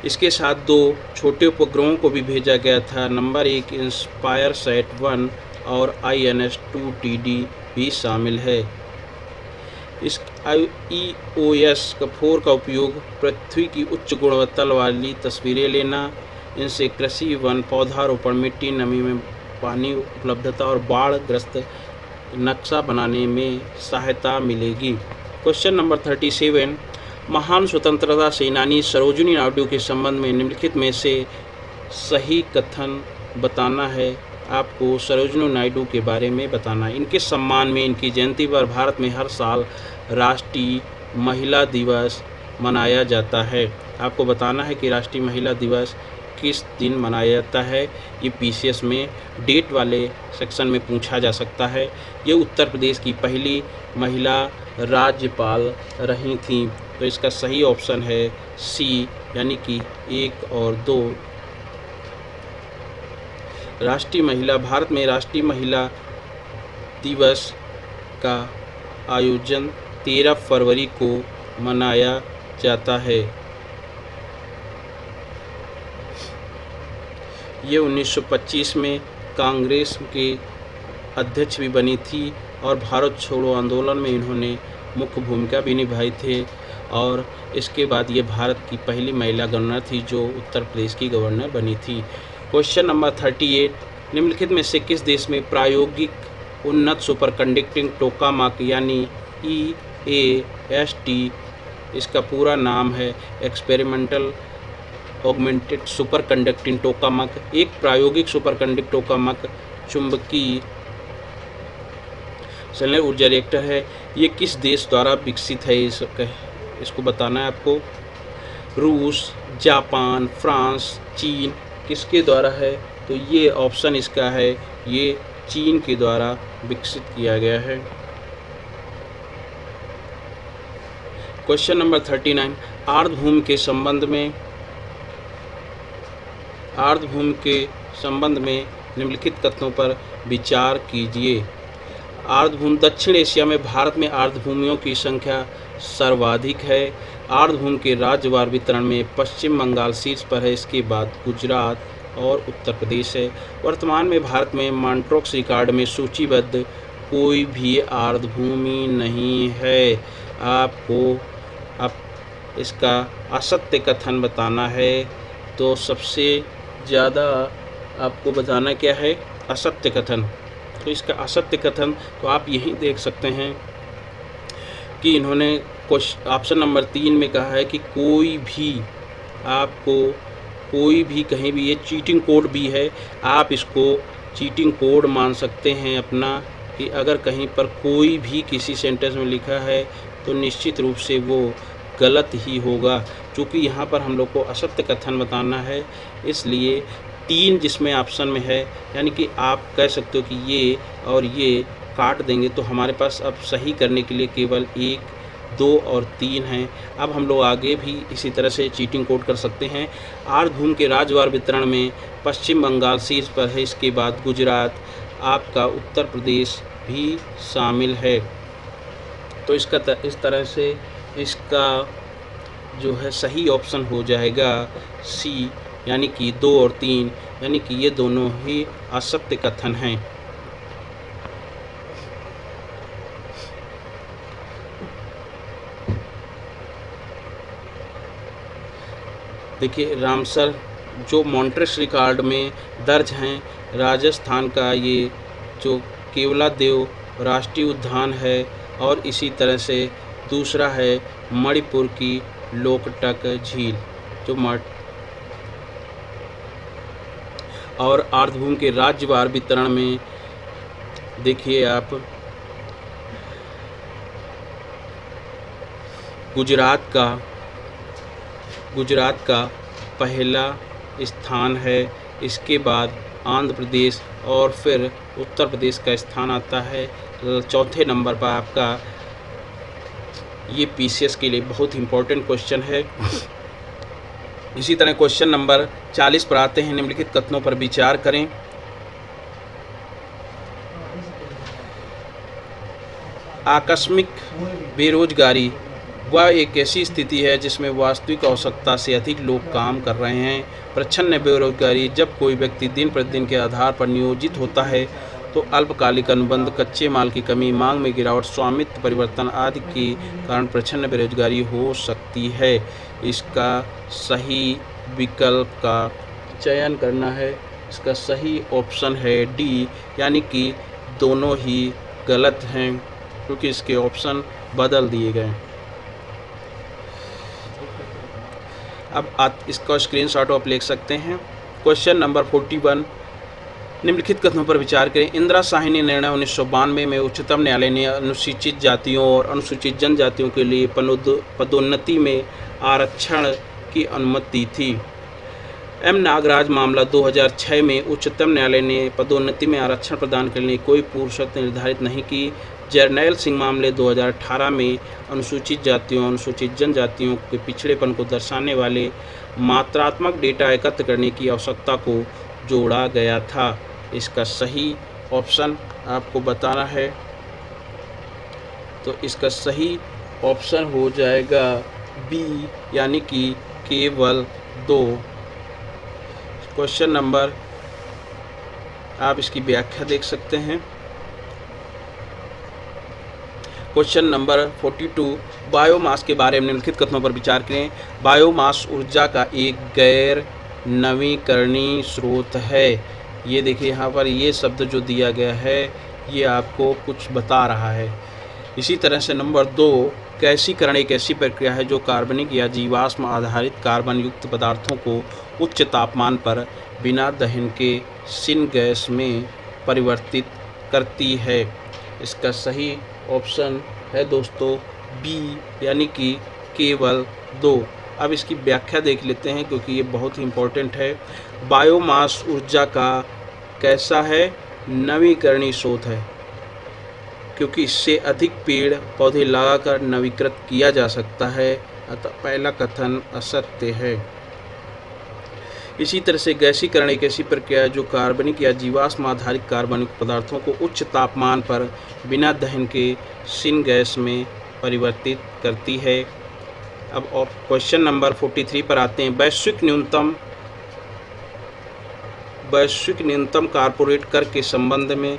इसके साथ 2 छोटे उपग्रहों को भी भेजा गया था। नंबर 1 InspireSat-1 और INS-2TD भी शामिल है। इस EOS 4 का उपयोग पृथ्वी की उच्च गुणवत्ता वाली तस्वीरें लेना, इनसे कृषि, वन, पौधारोपण, मिट्टी नमी में पानी उपलब्धता और बाढ़ ग्रस्त नक्शा बनाने में सहायता मिलेगी। Question number 37। महान स्वतंत्रता सेनानी सरोजिनी नायडू के संबंध में निम्नलिखित में से सही कथन बताना है। आपको सरोजिनी नायडू के बारे में बताना है। इनके सम्मान में इनकी जयंती पर भारत में हर साल राष्ट्रीय महिला दिवस मनाया जाता है। आपको बताना है कि राष्ट्रीय महिला दिवस किस दिन मनाया जाता है? ये पीसीएस में डेट वाले सेक्शन में पूछा जा सकता है। ये उत्तर प्रदेश की पहली महिला राज्यपाल रही थीं। तो इसका सही ऑप्शन है सी, यानी कि 1 और 2। भारत में राष्ट्रीय महिला दिवस का आयोजन 13 फरवरी को मनाया जाता है। ये 1925 में कांग्रेस के अध्यक्ष भी बनी थी और भारत छोड़ो आंदोलन में इन्होंने मुख्य भूमिका भी निभाई थे। और इसके बाद ये भारत की पहली महिला गवर्नर थी जो उत्तर प्रदेश की गवर्नर बनी थी। क्वेश्चन नंबर 38, निम्नलिखित में से किस देश में प्रायोगिक उन्नत सुपर कंडक्टिंग टोकामाक यानी EAST, इसका पूरा नाम है एक्सपेरिमेंटल ऑगमेंटेड सुपर कंडक्टिंग टोकामाक, एक प्रायोगिक सुपर कंडक्टिंग टोकामाक चुंबकीय संलयन ऊर्जा रिएक्टर है। ये किस देश द्वारा विकसित है? इसको बताना है आपको। रूस, जापान, फ्रांस, चीन, किसके द्वारा है? तो ये ऑप्शन इसका है, ये चीन के द्वारा विकसित किया गया है। क्वेश्चन नंबर 39, आर्द्रभूमि के संबंध में निम्नलिखित कथनों पर विचार कीजिए। दक्षिण एशिया में भारत में आर्द्रभूमियों की संख्या सर्वाधिक है। आर्द्रभूमि के राज्यवार वितरण में पश्चिम बंगाल शीर्ष पर है, इसके बाद गुजरात और उत्तर प्रदेश है। वर्तमान में भारत में मॉन्ट्रॉक्स रिकॉर्ड में सूचीबद्ध कोई भी आर्द्रभूमि नहीं है। आपको अब इसका असत्य कथन बताना है। तो सबसे ज़्यादा आपको बताना क्या है? असत्य कथन। तो इसका असत्य कथन तो आप यहीं देख सकते हैं कि इन्होंने ऑप्शन नंबर 3 में कहा है कि कोई भी कहीं भी, ये चीटिंग कोड भी है, आप इसको चीटिंग कोड मान सकते हैं अपना, कि अगर कहीं पर कोई भी किसी सेंटेंस में लिखा है तो निश्चित रूप से वो गलत ही होगा। क्योंकि यहाँ पर हम लोग को असत्य कथन बताना है, इसलिए 3 जिसमें ऑप्शन में है, यानी कि आप कह सकते हो कि ये और ये काट देंगे तो हमारे पास अब सही करने के लिए केवल 1, 2 और 3 हैं। अब हम लोग आगे भी इसी तरह से चीटिंग कोड कर सकते हैं। आर्द्रभूमि के राज्यवार वितरण में पश्चिम बंगाल शीर्ष पर है, इसके बाद गुजरात, आपका उत्तर प्रदेश भी शामिल है। तो इसका इस तरह से इसका जो है सही ऑप्शन हो जाएगा सी, यानी कि 2 और 3, यानी कि ये दोनों ही असत्य कथन हैं। देखिए, रामसर जो मॉन्ट्रॉक्स रिकॉर्ड में दर्ज हैं, राजस्थान का ये जो केवलादेव राष्ट्रीय उद्यान है, और इसी तरह से दूसरा है मणिपुर की लोकटक झील जो और आर्द्रभूमि के राज्यवार वितरण में देखिए आप गुजरात का पहला स्थान है, इसके बाद आंध्र प्रदेश और फिर उत्तर प्रदेश का स्थान आता है। चौथे नंबर पर आपका ये पीसीएस के लिए बहुत इंपॉर्टेंट क्वेश्चन है। इसी तरह क्वेश्चन नंबर 40 पर आते हैं, निम्नलिखित कथनों पर विचार करें। आकस्मिक बेरोजगारी वह एक ऐसी स्थिति है जिसमें वास्तविक आवश्यकता से अधिक लोग काम कर रहे हैं। प्रच्छन्न बेरोजगारी जब कोई व्यक्ति दिन प्रतिदिन के आधार पर नियोजित होता है तो अल्पकालिक अनुबंध, कच्चे माल की कमी, मांग में गिरावट, स्वामित्व परिवर्तन आदि के कारण प्रच्छन्न बेरोजगारी हो सकती है। इसका सही विकल्प का चयन करना है। इसका सही ऑप्शन है डी, यानी कि दोनों ही गलत हैं क्योंकि इसके ऑप्शन बदल दिए गए। अब इसका स्क्रीनशॉट आप ले सकते हैं। क्वेश्चन नंबर 41, निम्नलिखित कथनों पर विचार करें। इंदिरा साहनी निर्णय 1992 में उच्चतम न्यायालय ने अनुसूचित जातियों और अनुसूचित जनजातियों के लिए पदोन्नति में आरक्षण की अनुमति दी थी। एम नागराज मामला 2006 में उच्चतम न्यायालय ने पदोन्नति में आरक्षण प्रदान करने की कोई पूर्व शर्त निर्धारित नहीं की। जरनैल सिंह मामले 2018 में अनुसूचित जातियों अनुसूचित जनजातियों के पिछड़ेपन को दर्शाने वाले मात्रात्मक डेटा एकत्र करने की आवश्यकता को जोड़ा गया था। इसका सही ऑप्शन आपको बताना है, तो इसका सही ऑप्शन हो जाएगा बी, यानी कि केवल 2। क्वेश्चन नंबर, आप इसकी व्याख्या देख सकते हैं। क्वेश्चन नंबर 42, बायोमास के बारे में निम्नलिखित कथनों पर विचार करें। बायोमास ऊर्जा का एक गैर नवीकरणीय स्रोत है। ये देखिए यहाँ पर ये शब्द जो दिया गया है ये आपको कुछ बता रहा है। इसी तरह से नंबर 2, गैसीकरण एक ऐसी प्रक्रिया है जो कार्बनिक या जीवाश्म आधारित कार्बन युक्त पदार्थों को उच्च तापमान पर बिना दहन के सिन गैस में परिवर्तित करती है। इसका सही ऑप्शन है दोस्तों बी, यानी कि केवल 2। अब इसकी व्याख्या देख लेते हैं क्योंकि ये बहुत ही इम्पोर्टेंट है। बायोमास ऊर्जा का कैसा है, नवीकरणीय स्रोत है, क्योंकि इससे अधिक पेड़ पौधे लगाकर नवीकृत किया जा सकता है, अतः पहला कथन असत्य है। इसी तरह से गैसीकरण एक ऐसी प्रक्रिया है जो कार्बनिक या जीवाश्म आधारित कार्बनिक पदार्थों को उच्च तापमान पर बिना दहन के सिन गैस में परिवर्तित करती है। अब क्वेश्चन नंबर 43 पर आते हैं। वैश्विक न्यूनतम कॉर्पोरेट कर के संबंध में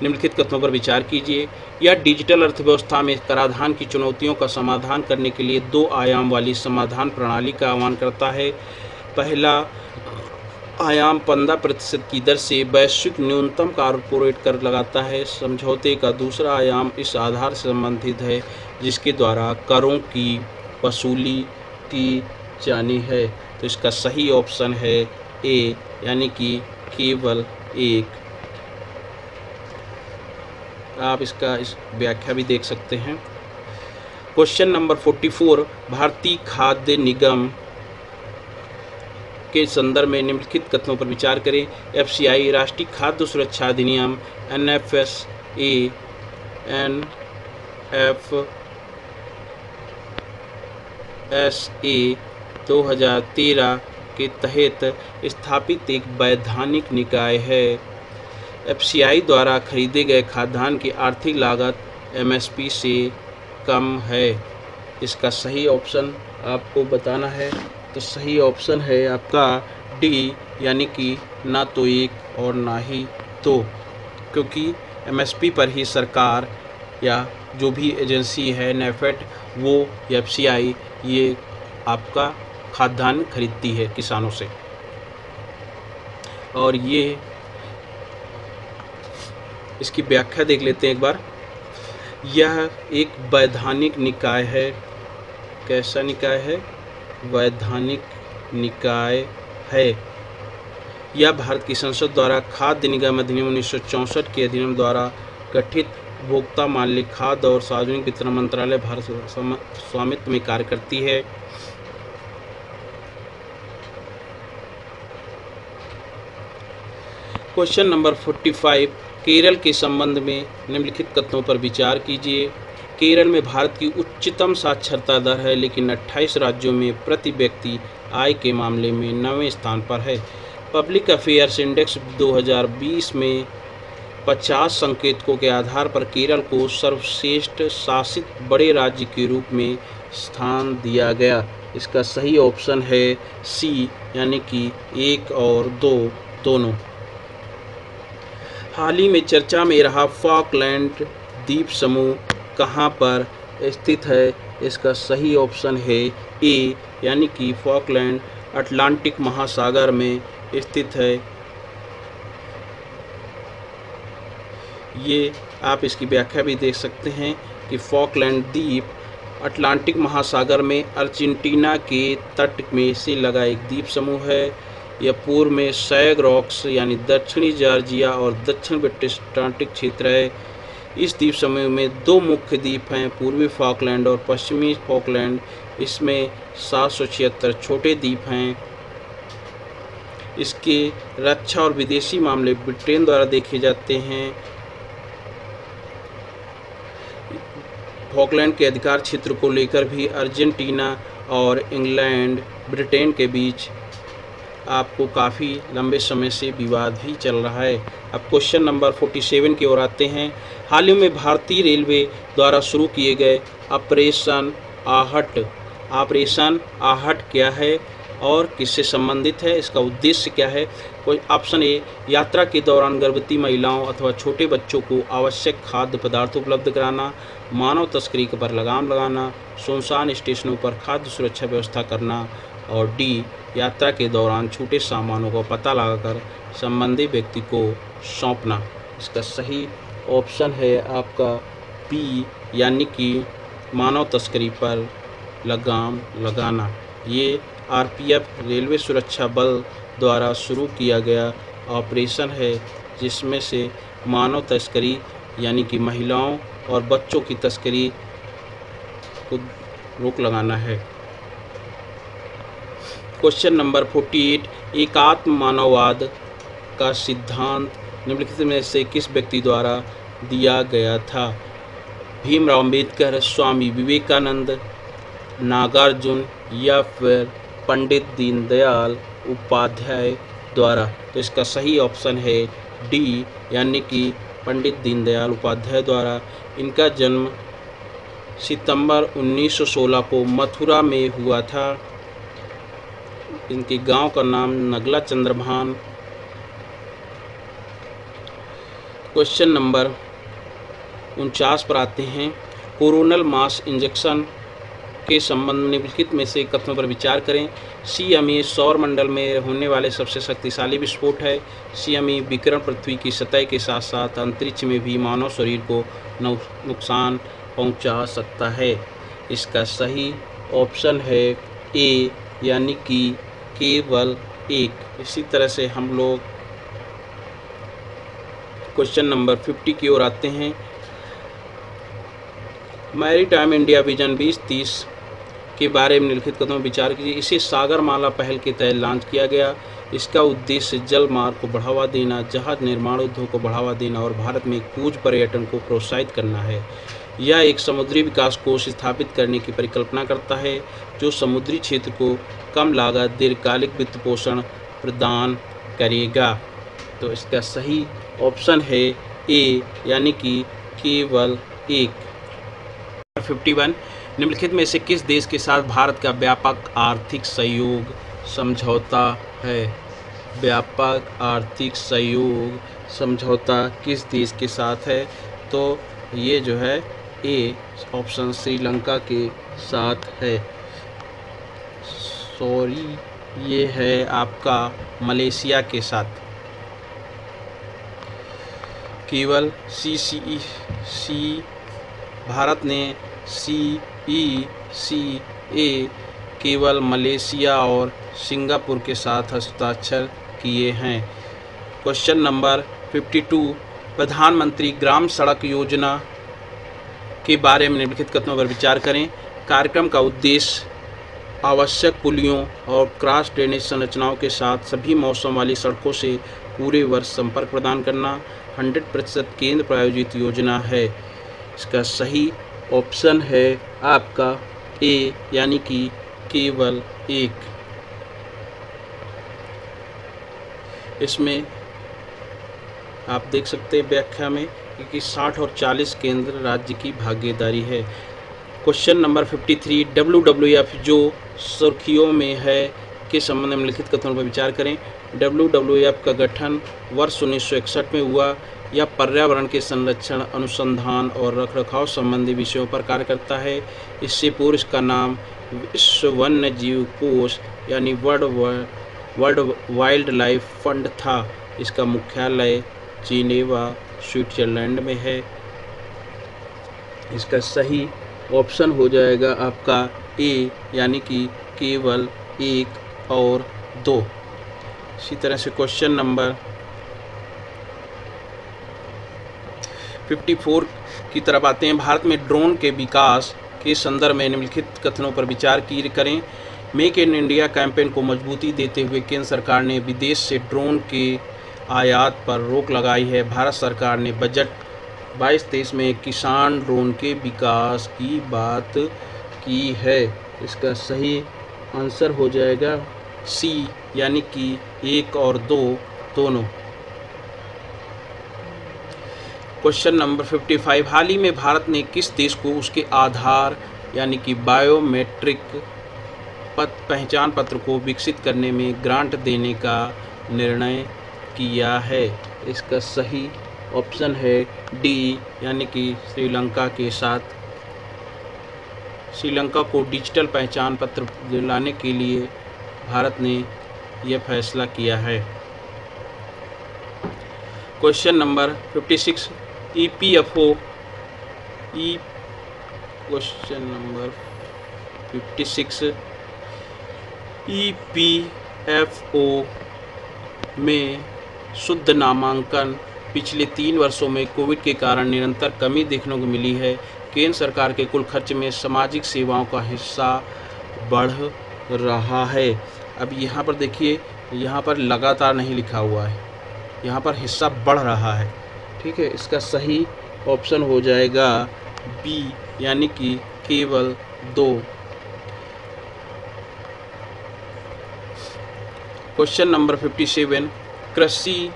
निम्नलिखित कथनों पर विचार कीजिए। यह डिजिटल अर्थव्यवस्था में कराधान की चुनौतियों का समाधान करने के लिए 2 आयाम वाली समाधान प्रणाली का आह्वान करता है। पहला आयाम 15% की दर से वैश्विक न्यूनतम कॉर्पोरेट कर लगाता है। समझौते का दूसरा आयाम इस आधार से संबंधित है जिसके द्वारा करों की वसूली की जानी है। तो इसका सही ऑप्शन है ए, यानी कि केवल 1। आप इसका व्याख्या भी देख सकते हैं। क्वेश्चन नंबर 44, भारतीय खाद्य निगम के संदर्भ में निम्नलिखित कथनों पर विचार करें। एफसीआई राष्ट्रीय खाद्य सुरक्षा अधिनियम एनएफएसए 2013 के तहत स्थापित एक वैधानिक निकाय है। एफसीआई द्वारा खरीदे गए खाद्यान्न की आर्थिक लागत एमएसपी से कम है। इसका सही ऑप्शन आपको बताना है, तो सही ऑप्शन है आपका डी, यानी कि ना तो 1 और ना ही 2, क्योंकि एमएसपी पर ही सरकार या जो भी एजेंसी है नेफेड वो एफसीआई ये आपका खाद्यान्न खरीदती है किसानों से। और ये इसकी व्याख्या देख लेते हैं एक बार। यह एक वैधानिक निकाय है। कैसा निकाय है? वैधानिक निकाय है। यह भारत की संसद द्वारा खाद्य निगम अधिनियम 1964 के अधिनियम द्वारा गठित उपभोक्ता माल्य खाद्य और सार्वजनिक वितरण मंत्रालय भारत स्वामित्व में कार्य करती है। क्वेश्चन नंबर 45, केरल के संबंध में निम्नलिखित कथनों पर विचार कीजिए। केरल में भारत की उच्चतम साक्षरता दर है, लेकिन 28 राज्यों में प्रति व्यक्ति आय के मामले में 9वें स्थान पर है। पब्लिक अफेयर्स इंडेक्स 2020 में 50 संकेतकों के आधार पर केरल को सर्वश्रेष्ठ शासित बड़े राज्य के रूप में स्थान दिया गया। इसका सही ऑप्शन है सी, यानी कि 1 और 2 दोनों। हाल ही में चर्चा में रहा फॉकलैंड द्वीप समूह कहाँ पर स्थित है? इसका सही ऑप्शन है ए, यानी कि फॉकलैंड अटलांटिक महासागर में स्थित है। ये आप इसकी व्याख्या भी देख सकते हैं कि फॉकलैंड द्वीप अटलांटिक महासागर में अर्जेंटीना के तट में से लगा एक द्वीप समूह है। यह पूर्व में सैग रॉक्स यानी दक्षिणी जॉर्जिया और दक्षिण ब्रिटिश अटलांटिक क्षेत्र है। इस द्वीप समूह में 2 मुख्य द्वीप हैं, पूर्वी फॉकलैंड और पश्चिमी फॉकलैंड। इसमें 776 छोटे द्वीप हैं। इसके रक्षा और विदेशी मामले ब्रिटेन द्वारा देखे जाते हैं। फॉकलैंड के अधिकार क्षेत्र को लेकर भी अर्जेंटीना और इंग्लैंड ब्रिटेन के बीच आपको काफ़ी लंबे समय से विवाद भी चल रहा है। अब क्वेश्चन नंबर 47 की ओर आते हैं। हाल ही में भारतीय रेलवे द्वारा शुरू किए गए ऑपरेशन आहट क्या है और किससे संबंधित है, इसका उद्देश्य क्या है? कोई ऑप्शन ए, यात्रा के दौरान गर्भवती महिलाओं अथवा छोटे बच्चों को आवश्यक खाद्य पदार्थ उपलब्ध कराना, मानव तस्करी पर लगाम लगाना, सुनसान स्टेशनों पर खाद्य सुरक्षा व्यवस्था करना, और डी, यात्रा के दौरान छूटे सामानों का पता लगाकर संबंधित व्यक्ति को सौंपना। इसका सही ऑप्शन है आपका बी, यानी कि मानव तस्करी पर लगाम लगाना। ये आरपीएफ रेलवे सुरक्षा बल द्वारा शुरू किया गया ऑपरेशन है, जिसमें से मानव तस्करी यानी कि महिलाओं और बच्चों की तस्करी को रोक लगाना है। क्वेश्चन नंबर 48, एकात्म मानववाद का सिद्धांत निम्नलिखित में से किस व्यक्ति द्वारा दिया गया था? भीमराव अम्बेडकर, स्वामी विवेकानंद, नागार्जुन या फिर पंडित दीनदयाल उपाध्याय द्वारा? तो इसका सही ऑप्शन है डी, यानी कि पंडित दीनदयाल उपाध्याय द्वारा। इनका जन्म सितंबर 1916 को मथुरा में हुआ था। इनके गांव का नाम नगला चंद्रभान। क्वेश्चन नंबर 49 पर आते हैं। कोरोनल मास इंजेक्शन के संबंध में निम्नलिखित में से कथनों पर विचार करें। CME सौर मंडल में होने वाले सबसे शक्तिशाली विस्फोट है। CME विकिरण पृथ्वी की सतह के साथ साथ अंतरिक्ष में भी मानव शरीर को नुकसान पहुंचा सकता है। इसका सही ऑप्शन है ए, यानी कि केवल एक। इसी तरह से हम लोग क्वेश्चन नंबर 50 की ओर आते हैं। मैरीटाइम इंडिया विजन 2030 के बारे में निम्नलिखित कथनों पर विचार कीजिए। इसे सागरमाला पहल के तहत लॉन्च किया गया। इसका उद्देश्य जल मार्ग को बढ़ावा देना, जहाज निर्माण उद्योग को बढ़ावा देना और भारत में क्रूज पर्यटन को प्रोत्साहित करना है। यह एक समुद्री विकास कोष स्थापित करने की परिकल्पना करता है, जो समुद्री क्षेत्र को कम लागत दीर्घकालिक वित्त पोषण प्रदान करेगा। तो इसका सही ऑप्शन है ए, यानी कि केवल एक। 51, निम्नलिखित में से किस देश के साथ भारत का व्यापक आर्थिक सहयोग समझौता है? व्यापक आर्थिक सहयोग समझौता किस देश के साथ है? तो ये जो है ए ऑप्शन श्रीलंका के साथ है। सॉरी, ये है आपका मलेशिया के साथ। केवल भारत ने CECA केवल मलेशिया और सिंगापुर के साथ हस्ताक्षर किए हैं। क्वेश्चन नंबर 52, प्रधानमंत्री ग्राम सड़क योजना के बारे में निम्नलिखित कथनों पर विचार करें। कार्यक्रम का उद्देश्य आवश्यक पुलियों और क्रॉस ड्रेनेज संरचनाओं के साथ सभी मौसम वाली सड़कों से पूरे वर्ष संपर्क प्रदान करना 100% केंद्र प्रायोजित योजना है। इसका सही ऑप्शन है आपका ए, यानी कि केवल एक। इसमें आप देख सकते हैं व्याख्या में कि 60 और 40 केंद्र राज्य की भागीदारी है। क्वेश्चन नंबर 53, WWF जो सुर्खियों में है के संबंध में निम्नलिखित कथनों पर विचार करें। WWF का गठन वर्ष 1961 में हुआ। यह पर्यावरण के संरक्षण, अनुसंधान और रखरखाव संबंधी विषयों पर कार्य करता है। इससे पूर्व इसका नाम विश्व वन्य जीव कोष यानी वर्ल्ड वाइल्ड लाइफ फंड था। इसका मुख्यालय जिनेवा स्विट्जरलैंड में है। इसका सही ऑप्शन हो जाएगा आपका ए, यानी कि केवल 1 और 2। इसी तरह से क्वेश्चन नंबर 54 की तरफ आते हैं। भारत में ड्रोन के विकास के संदर्भ में निम्नलिखित कथनों पर विचार करें। मेक इन इंडिया कैंपेन को मजबूती देते हुए केंद्र सरकार ने विदेश से ड्रोन के आयात पर रोक लगाई है। भारत सरकार ने बजट 22-23 में किसान ड्रोन के विकास की बात की है। इसका सही आंसर हो जाएगा सी, यानी कि 1 और 2 दोनों। क्वेश्चन नंबर 55, हाल ही में भारत ने किस देश को उसके आधार यानी कि बायोमेट्रिक पहचान पत्र को विकसित करने में ग्रांट देने का निर्णय किया है? इसका सही ऑप्शन है डी, यानी कि श्रीलंका के साथ। श्रीलंका को डिजिटल पहचान पत्र दिलाने के लिए भारत ने यह फैसला किया है। Question number 56, question number 56, EPFO में शुद्ध नामांकन पिछले 3 वर्षों में कोविड के कारण निरंतर कमी देखने को मिली है। केंद्र सरकार के कुल खर्च में सामाजिक सेवाओं का हिस्सा बढ़ रहा है। अब यहाँ पर देखिए, यहाँ पर लगातार नहीं लिखा हुआ है, यहाँ पर हिस्सा बढ़ रहा है। ठीक है, इसका सही ऑप्शन हो जाएगा बी, यानी कि केवल 2। क्वेश्चन नंबर 57, कृषि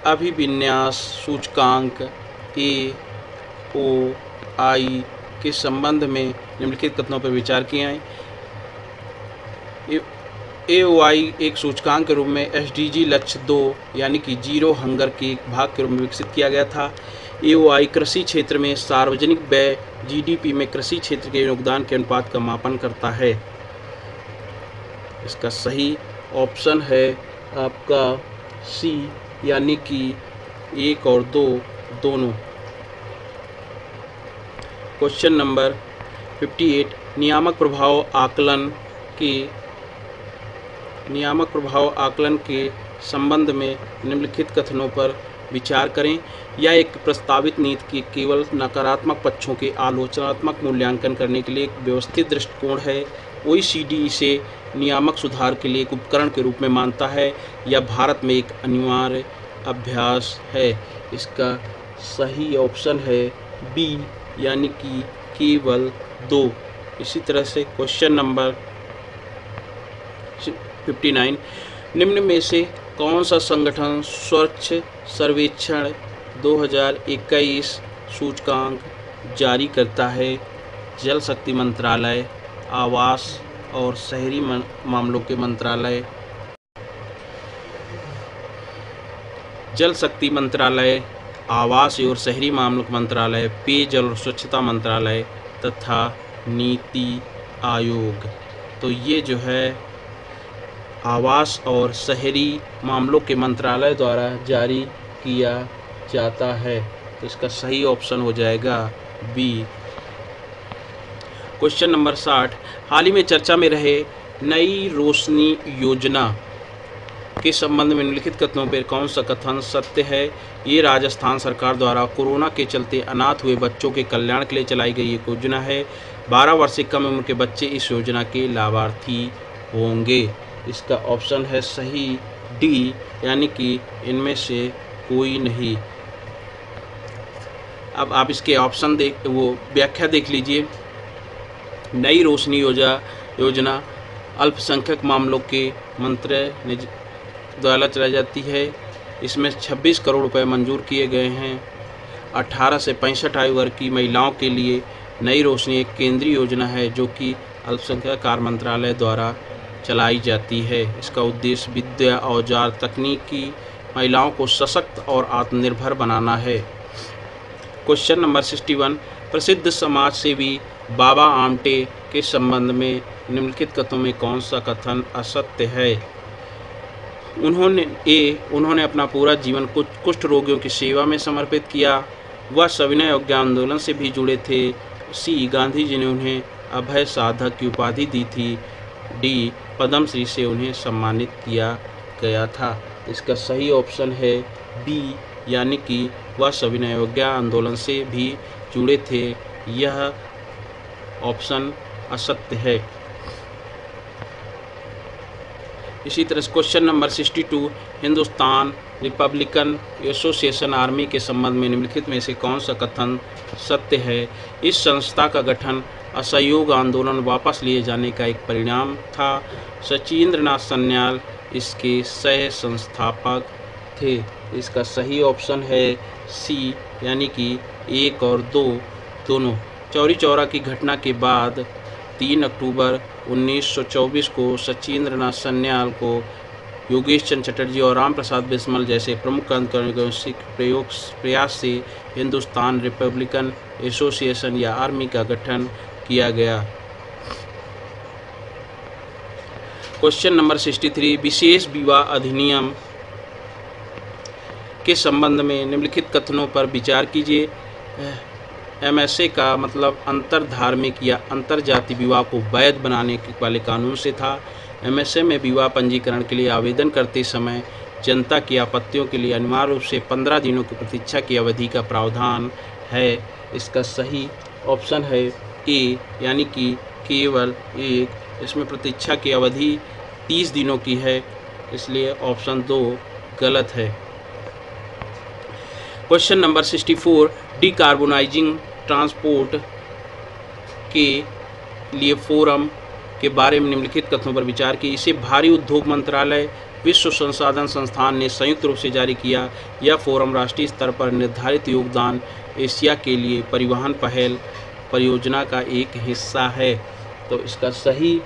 अभिविन्यास सूचकांक AOI के संबंध में निम्नलिखित कथनों पर विचार किया है। AOI एक सूचकांक के रूप में SDG लक्ष्य 2 यानी कि जीरो हंगर के एक भाग के रूप में विकसित किया गया था। AOI कृषि क्षेत्र में सार्वजनिक व्यय GDP में कृषि क्षेत्र के योगदान के अनुपात का मापन करता है। इसका सही ऑप्शन है आपका सी, यानी कि 1 और 2 दोनों। क्वेश्चन नंबर 58, नियामक प्रभाव आकलन के संबंध में निम्नलिखित कथनों पर विचार करें। यह एक प्रस्तावित नीति के केवल नकारात्मक पक्षों के आलोचनात्मक मूल्यांकन करने के लिए एक व्यवस्थित दृष्टिकोण है। OECD इसे नियामक सुधार के लिए एक उपकरण के रूप में मानता है। यह भारत में एक अनिवार्य अभ्यास है। इसका सही ऑप्शन है बी, यानी कि केवल 2। इसी तरह से क्वेश्चन नंबर 59, निम्न में से कौन सा संगठन स्वच्छ सर्वेक्षण 2021 सूचकांक जारी करता है? जल शक्ति मंत्रालय, आवास और शहरी मामलों के मंत्रालय, जल शक्ति मंत्रालय, आवास और शहरी मामलों के मंत्रालय, पेयजल और स्वच्छता मंत्रालय तथा नीति आयोग। तो ये जो है आवास और शहरी मामलों के मंत्रालय द्वारा जारी किया जाता है। तो इसका सही ऑप्शन हो जाएगा बी। क्वेश्चन नंबर 60, हाल ही में चर्चा में रहे नई रोशनी योजना के संबंध में निम्नलिखित कथनों पर कौन सा कथन सत्य है? ये राजस्थान सरकार द्वारा कोरोना के चलते अनाथ हुए बच्चों के कल्याण के लिए चलाई गई एक योजना है। 12 वर्ष से कम उम्र के बच्चे इस योजना के लाभार्थी होंगे। इसका ऑप्शन है सही डी, यानी कि इनमें से कोई नहीं। अब आप इसके ऑप्शन व्याख्या देख लीजिए। नई रोशनी योजना अल्पसंख्यक मामलों के मंत्रालय द्वारा चलाई जाती है। इसमें 26 करोड़ रुपए मंजूर किए गए हैं। 18 से 65 आयु वर्ग की महिलाओं के लिए नई रोशनी एक केंद्रीय योजना है जो कि अल्पसंख्यक कार्य मंत्रालय द्वारा चलाई जाती है। इसका उद्देश्य विद्या, औजार, तकनीकी महिलाओं को सशक्त और आत्मनिर्भर बनाना है। क्वेश्चन नंबर 61, प्रसिद्ध समाज सेवी बाबा आमटे के संबंध में निम्नलिखित कथनों में कौन सा कथन असत्य है? उन्होंने अपना पूरा जीवन कुष्ठ रोगियों की सेवा में समर्पित किया। वह सविनय अवज्ञा आंदोलन से भी जुड़े थे। सी, गांधी जी ने उन्हें अभय साधक की उपाधि दी थी। डी, पद्मश्री से उन्हें सम्मानित किया गया था। इसका सही ऑप्शन है बी, यानी कि वह सविनय अवज्ञा आंदोलन से भी जुड़े थे। यह ऑप्शन असत्य है। इसी तरह से question number 62, Hindustan Republican association army के संबंध में निम्नलिखित में से कौन सा कथन सत्य है? इस संस्था का गठन असहयोग आंदोलन वापस लिए जाने का एक परिणाम था। सचिंद्रनाथ सन्याल इसके सह संस्थापक थे। इसका सही ऑप्शन है सी, यानी कि 1 और 2 दोनों। चौरी चौरा की घटना के बाद 3 अक्टूबर 1924 को सचिंद्रनाथ सन्याल को योगेश चंद्र चटर्जी और राम प्रसाद बिस्मल जैसे प्रमुख क्रांतिकारियों प्रयास से हिंदुस्तान रिपब्लिकन एसोसिएशन या आर्मी का गठन किया गया। क्वेश्चन नंबर 63, विशेष विवाह अधिनियम के संबंध में निम्नलिखित कथनों पर विचार कीजिए। MSA का मतलब अंतर धार्मिक या अंतर जाति विवाह को वैध बनाने वाले कानून से था। MSA में विवाह पंजीकरण के लिए आवेदन करते समय जनता की आपत्तियों के लिए अनिवार्य रूप से 15 दिनों की प्रतीक्षा की अवधि का प्रावधान है। इसका सही ऑप्शन है ए, यानी कि केवल 1। इसमें प्रतीक्षा की अवधि 30 दिनों की है, इसलिए ऑप्शन 2 गलत है। क्वेश्चन नंबर 64, डिकार्बोनाइजिंग ट्रांसपोर्ट के लिए फोरम के बारे में निम्नलिखित कथनों पर विचार की। इसे भारी उद्योग मंत्रालय, विश्व संसाधन संस्थान ने संयुक्त रूप से जारी किया। यह फोरम राष्ट्रीय स्तर पर निर्धारित योगदान एशिया के लिए परिवहन पहल परियोजना का एक हिस्सा है। तो इसका सही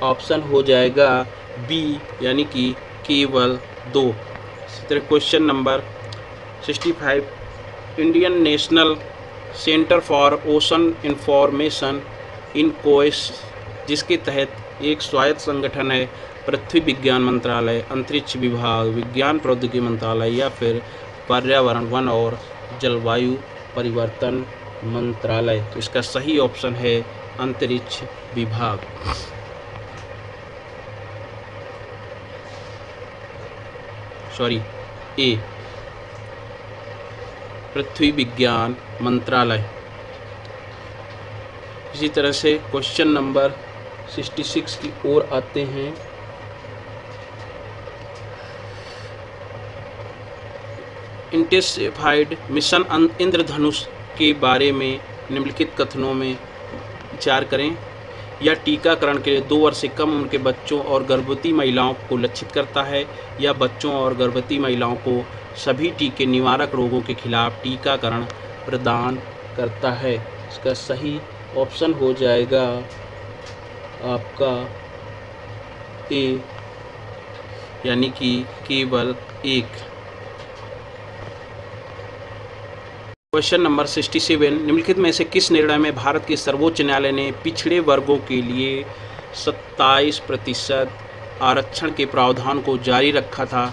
ऑप्शन हो जाएगा बी, यानी कि केवल 2। इसी तरह question number 65, Indian national centre for ocean information INCOIS, जिसके तहत एक स्वायत्त संगठन है, पृथ्वी विज्ञान मंत्रालय, अंतरिक्ष विभाग, विज्ञान प्रौद्योगिकी मंत्रालय या फिर पर्यावरण, वन और जलवायु परिवर्तन मंत्रालय। तो इसका सही ऑप्शन है अंतरिक्ष विभाग। ए, पृथ्वी विज्ञान मंत्रालय। इसी तरह से क्वेश्चन नंबर 66 की ओर आते हैं। इंटेंसिफाइड मिशन इंद्रधनुष के बारे में निम्नलिखित कथनों में विचार करें। यह टीकाकरण के लिए 2 वर्ष से कम उम्र के बच्चों और गर्भवती महिलाओं को लक्षित करता है। यह बच्चों और गर्भवती महिलाओं को सभी टीके निवारक रोगों के खिलाफ टीकाकरण प्रदान करता है। इसका सही ऑप्शन हो जाएगा आपका ए, यानी कि केवल 1। क्वेश्चन नंबर 67, निम्नलिखित में से किस निर्णय में भारत के सर्वोच्च न्यायालय ने पिछड़े वर्गों के लिए 27% आरक्षण के प्रावधान को जारी रखा था?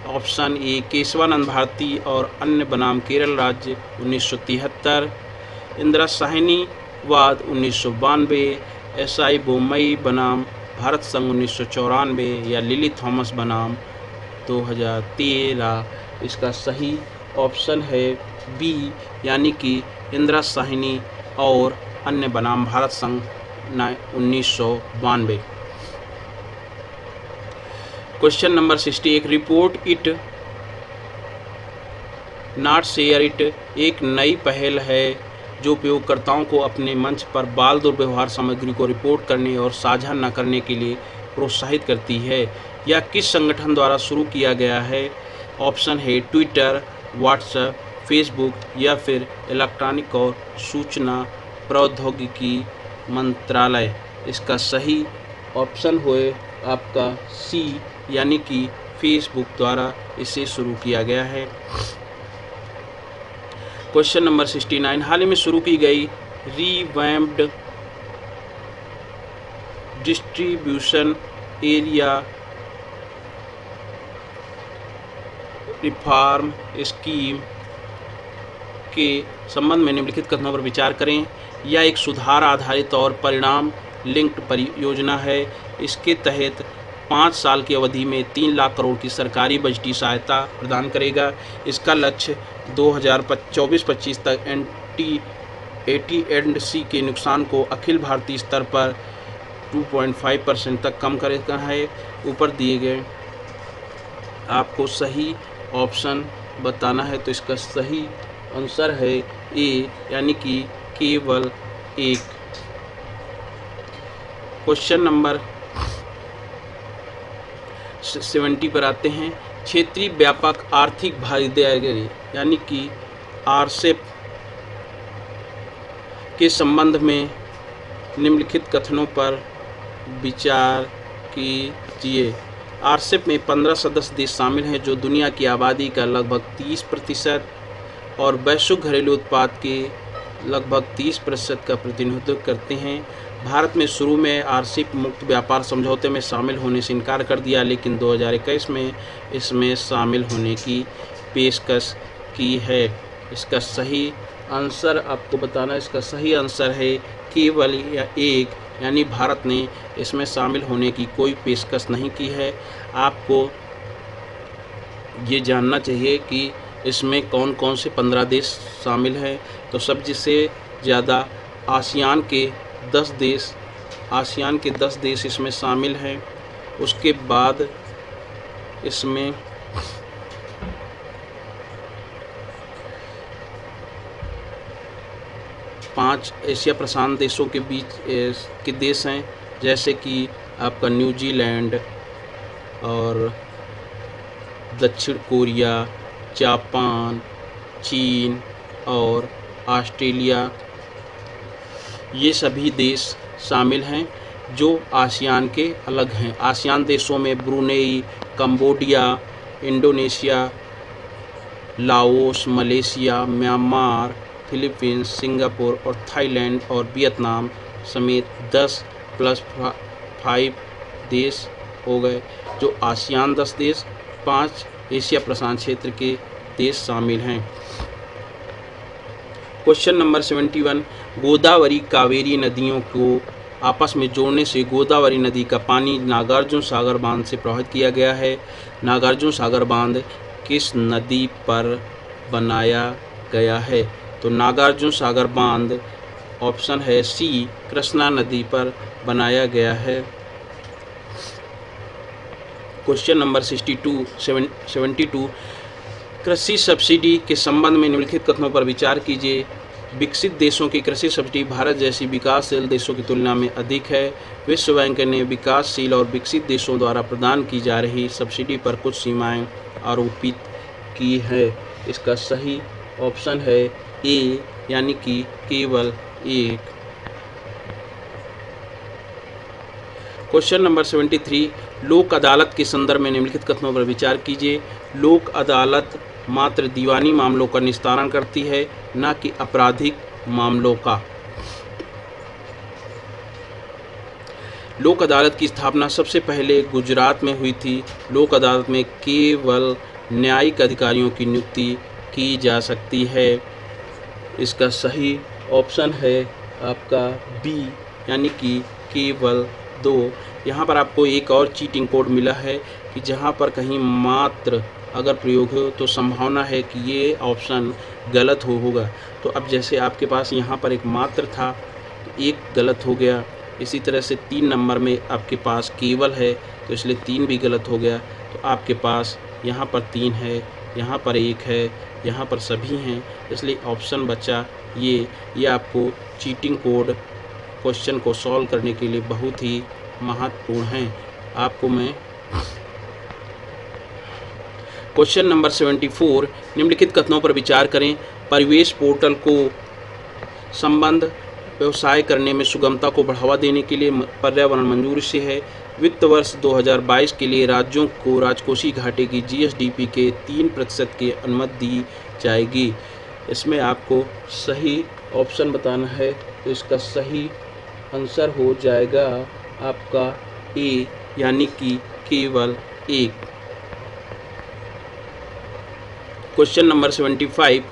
ऑप्शन ए, केशवानंद भारती और अन्य बनाम केरल राज्य 1973, इंदिरा साहनी वाद 1992, SI बोम्मई बनाम भारत संघ 1994 या लिली थॉमस बनाम 2013। इसका सही ऑप्शन है बी, यानी कि इंदिरा साहनी और अन्य बनाम भारत संघ 1992। Question number 61, report it not share it एक नई पहल है जो उपयोगकर्ताओं को अपने मंच पर बाल दुर्व्यवहार सामग्री को रिपोर्ट करने और साझा न करने के लिए प्रोत्साहित करती है। यह किस संगठन द्वारा शुरू किया गया है? ऑप्शन है ट्विटर, व्हाट्सएप, फेसबुक या फिर इलेक्ट्रॉनिक और सूचना प्रौद्योगिकी मंत्रालय। इसका सही ऑप्शन होए आपका सी, यानी कि फेसबुक द्वारा इसे शुरू किया गया है। क्वेश्चन नंबर 69, हाल ही में शुरू की गई revamped distribution area reform scheme के संबंध में निम्नलिखित कथनों पर विचार करें। यह एक सुधार आधारित और परिणाम लिंक्ड परियोजना है। इसके तहत 5 साल की अवधि में 3 लाख करोड़ की सरकारी बजटीय सहायता प्रदान करेगा। इसका लक्ष्य 2024-25 तक AT&C के नुकसान को अखिल भारतीय स्तर पर 2.5% तक कम करेगा है। ऊपर दिए गए आपको सही ऑप्शन बताना है, तो इसका सही आंसर है ए, यानी कि केवल एक। क्वेश्चन नंबर 70 पर आते हैं। क्षेत्रीय व्यापक आर्थिक भागीदारी यानी कि आरसेप के संबंध में निम्नलिखित कथनों पर विचार कीजिए। आरसेप में 15 सदस्य देश शामिल हैं जो दुनिया की आबादी का लगभग 30% और वैश्विक घरेलू उत्पाद के लगभग 30% का प्रतिनिधित्व करते हैं। भारत में शुरू में आरसेप मुक्त व्यापार समझौते में शामिल होने से इनकार कर दिया, लेकिन 2021 में इसमें शामिल होने की पेशकश की है। इसका सही आंसर आपको बताना, इसका सही आंसर है केवल या एक, यानी भारत ने इसमें शामिल होने की कोई पेशकश नहीं की है। आपको ये जानना चाहिए कि इसमें कौन कौन से 15 देश शामिल हैं। तो सबसे ज़्यादा आसियान के 10 देश इसमें शामिल हैं। उसके बाद इसमें पाँच एशिया प्रशांत देशों के बीच के देश हैं, जैसे कि आपका न्यूजीलैंड और दक्षिण कोरिया, जापान, चीन और ऑस्ट्रेलिया। ये सभी देश शामिल हैं जो आसियान के अलग हैं। आसियान देशों में Brunei, Cambodia, Indonesia, Laos, Malaysia, Myanmar, Philippines, Singapore और थाईलैंड और वियतनाम समेत 10+5 देश हो गए जो आसियान 10 देश, 5 एशिया प्रशांत क्षेत्र के देश शामिल हैं। Question number 71। गोदावरी कावेरी नदियों को आपस में जोड़ने से गोदावरी नदी का पानी नागार्जुन सागर बांध से प्रवाहित किया गया है। नागार्जुन सागर बांध किस नदी पर बनाया गया है? तो नागार्जुन सागर बांध ऑप्शन है सी, कृष्णा नदी पर बनाया गया है। Question number 72। कृषि सब्सिडी के संबंध में निम्नलिखित कथनों पर विचार कीजिए। विकसित देशों की कृषि सब्सिडी भारत जैसी विकासशील देशों की तुलना में अधिक है। विश्व बैंक ने विकासशील और विकसित देशों द्वारा प्रदान की जा रही सब्सिडी पर कुछ सीमाएं आरोपित की है। इसका सही ऑप्शन है ए, यानी कि केवल एक। Question number 73। लोक अदालत के संदर्भ में निम्नलिखित कथनों पर विचार कीजिए। लोक अदालत मात्र दीवानी मामलों का निस्तारण करती है, न कि आपराधिक मामलों का। लोक अदालत की स्थापना सबसे पहले गुजरात में हुई थी। लोक अदालत में केवल न्यायिक अधिकारियों की नियुक्ति की जा सकती है। इसका सही ऑप्शन है आपका बी, यानी कि केवल 2। यहाँ पर आपको एक और चीटिंग कोड मिला है कि जहाँ पर कहीं मात्र अगर प्रयोग हो तो संभावना है कि ये ऑप्शन गलत होगा। तो अब जैसे आपके पास यहाँ पर एक मात्र था तो एक गलत हो गया। इसी तरह से 3 नंबर में आपके पास केवल है तो इसलिए 3 भी गलत हो गया। तो आपके पास यहाँ पर 3 है, यहाँ पर 1 है, यहाँ पर सभी हैं, इसलिए ऑप्शन बचा ये आपको चीटिंग कोड क्वेश्चन को सॉल्व करने के लिए बहुत ही महत्वपूर्ण है। आपको मैं क्वेश्चन नंबर 74। निम्नलिखित कथनों पर विचार करें। परिवेश पोर्टल को संबंध व्यवसाय करने में सुगमता को बढ़ावा देने के लिए पर्यावरण मंजूरी से है। वित्त वर्ष 2022 के लिए राज्यों को राजकोषीय घाटे की जीएसडीपी के 3% की अनुमति दी जाएगी। इसमें आपको सही ऑप्शन बताना है, तो इसका सही आंसर हो जाएगा आपका ए, यानी कि केवल 1। Question number 75।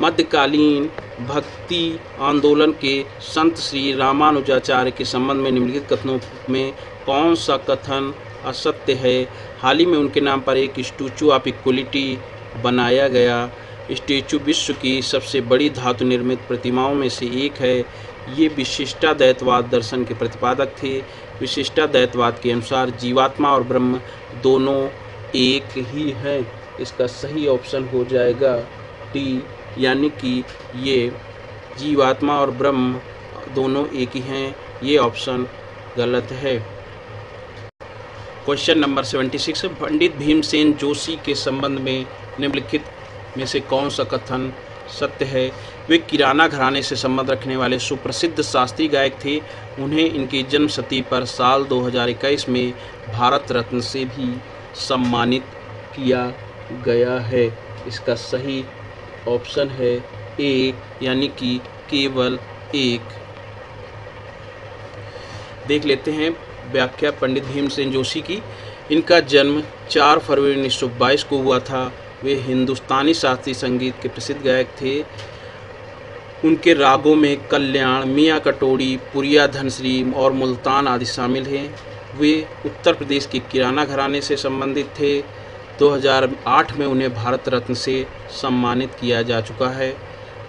मध्यकालीन भक्ति आंदोलन के संत श्री रामानुजाचार्य के संबंध में निम्नलिखित कथनों में कौन सा कथन असत्य है? हाल ही में उनके नाम पर एक स्टैचू ऑफ इक्वलिटी बनाया गया। स्टैचू विश्व की सबसे बड़ी धातु निर्मित प्रतिमाओं में से एक है। ये विशिष्टाद्वैतवाद दर्शन के प्रतिपादक थे। विशिष्टाद्वैतवाद के अनुसार जीवात्मा और ब्रह्म दोनों एक ही हैं। इसका सही ऑप्शन हो जाएगा डी, यानी कि ये जीवात्मा और ब्रह्म दोनों एक ही हैं। ये ऑप्शन गलत है। क्वेश्चन नंबर 76, पंडित भीमसेन जोशी के संबंध में निम्नलिखित में से कौन सा कथन सत्य है? वे किराना घराने से संबंध रखने वाले सुप्रसिद्ध शास्त्रीय गायक थे। उन्हें इनकी जन्मशती पर साल 2021 में भारत रत्न से भी सम्मानित किया गया है। इसका सही ऑप्शन है ए, यानी कि केवल एक। देख लेते हैं व्याख्या पंडित भीमसेन जोशी की। इनका जन्म 4 फरवरी 1922 को हुआ था। वे हिंदुस्तानी शास्त्रीय संगीत के प्रसिद्ध गायक थे। उनके रागों में कल्याण, मियाँ कटोरी, पुरिया धनश्री और मुल्तान आदि शामिल हैं। वे उत्तर प्रदेश के किराना घराने से संबंधित थे। 2008 में उन्हें भारत रत्न से सम्मानित किया जा चुका है।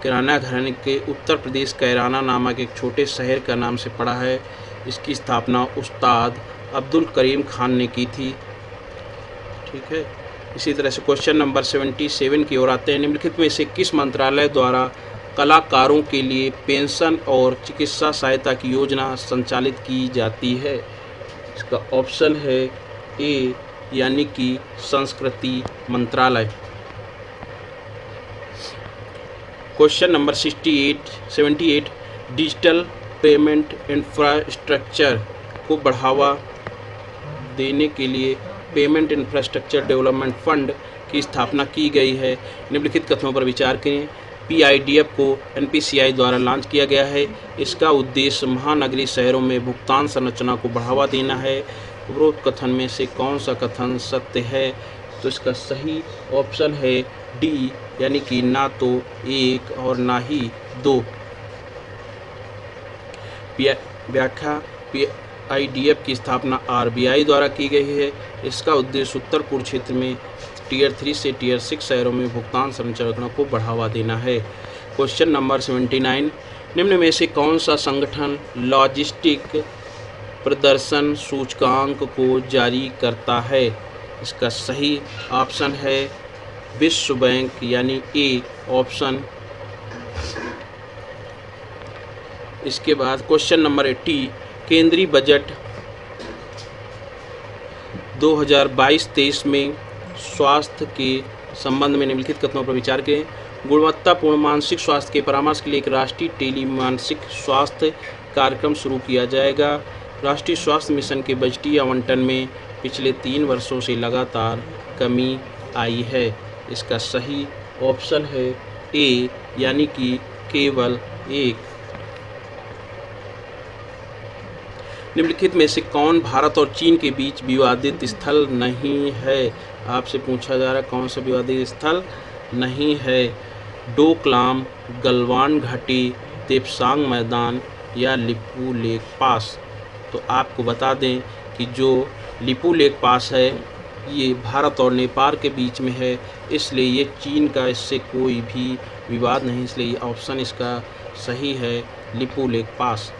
किराना घराने के उत्तर प्रदेश कैराना नामक एक छोटे शहर का नाम से पड़ा है। इसकी स्थापना उस्ताद अब्दुल करीम खान ने की थी। ठीक है, इसी तरह से क्वेश्चन नंबर 77 की ओर आते हैं। निम्नलिखित में से किस मंत्रालय द्वारा कलाकारों के लिए पेंशन और चिकित्सा सहायता की योजना संचालित की जाती है? इसका ऑप्शन है ए, यानी कि संस्कृति मंत्रालय। Question number 78, digital payment infrastructure को बढ़ावा देने के लिए पेमेंट इंफ्रास्ट्रक्चर डेवलपमेंट फंड की स्थापना की गई है। निम्नलिखित कथनों पर विचार करें। PIDF को NPCI द्वारा लॉन्च किया गया है। इसका उद्देश्य महानगरीय शहरों में भुगतान संरचना को बढ़ावा देना है। उपरोक्त कथन में से कौन सा कथन सत्य है? तो इसका सही ऑप्शन है डी, यानी कि ना तो 1 और ना ही 2। व्याख्या PIDF की स्थापना RBI द्वारा की गई है। इसका उद्देश्य उत्तर पूर्व क्षेत्र में टियर 3 से टियर 6 शहरों में भुगतान संरचना को बढ़ावा देना है। क्वेश्चन नंबर 79, निम्न में से कौन सा संगठन लॉजिस्टिक प्रदर्शन सूचकांक को जारी करता है? इसका सही ऑप्शन है विश्व बैंक, यानी ए ऑप्शन। इसके बाद क्वेश्चन नंबर 80, केंद्रीय बजट 2022-23 में स्वास्थ्य के संबंध में निम्नलिखित कथनों पर विचार करें। गुणवत्तापूर्ण मानसिक स्वास्थ्य के परामर्श के लिए एक राष्ट्रीय टेली मानसिक स्वास्थ्य कार्यक्रम शुरू किया जाएगा। राष्ट्रीय स्वास्थ्य मिशन के बजटीय आवंटन में पिछले 3 वर्षों से लगातार कमी आई है। इसका सही ऑप्शन है ए, यानी कि केवल 1। निम्नलिखित में से कौन भारत और चीन के बीच विवादित स्थल नहीं है? आपसे पूछा जा रहा है कौन सा विवादित स्थल नहीं है। डोकलाम, गलवान घाटी, तेपसांग मैदान या लिपू लेक पास। तो आपको बता दें कि जो लिपू लेक पास है ये भारत और नेपाल के बीच में है, इसलिए ये चीन का इससे कोई भी विवाद नहीं, इसलिए ऑप्शन इसका सही है लिपू लेक पास।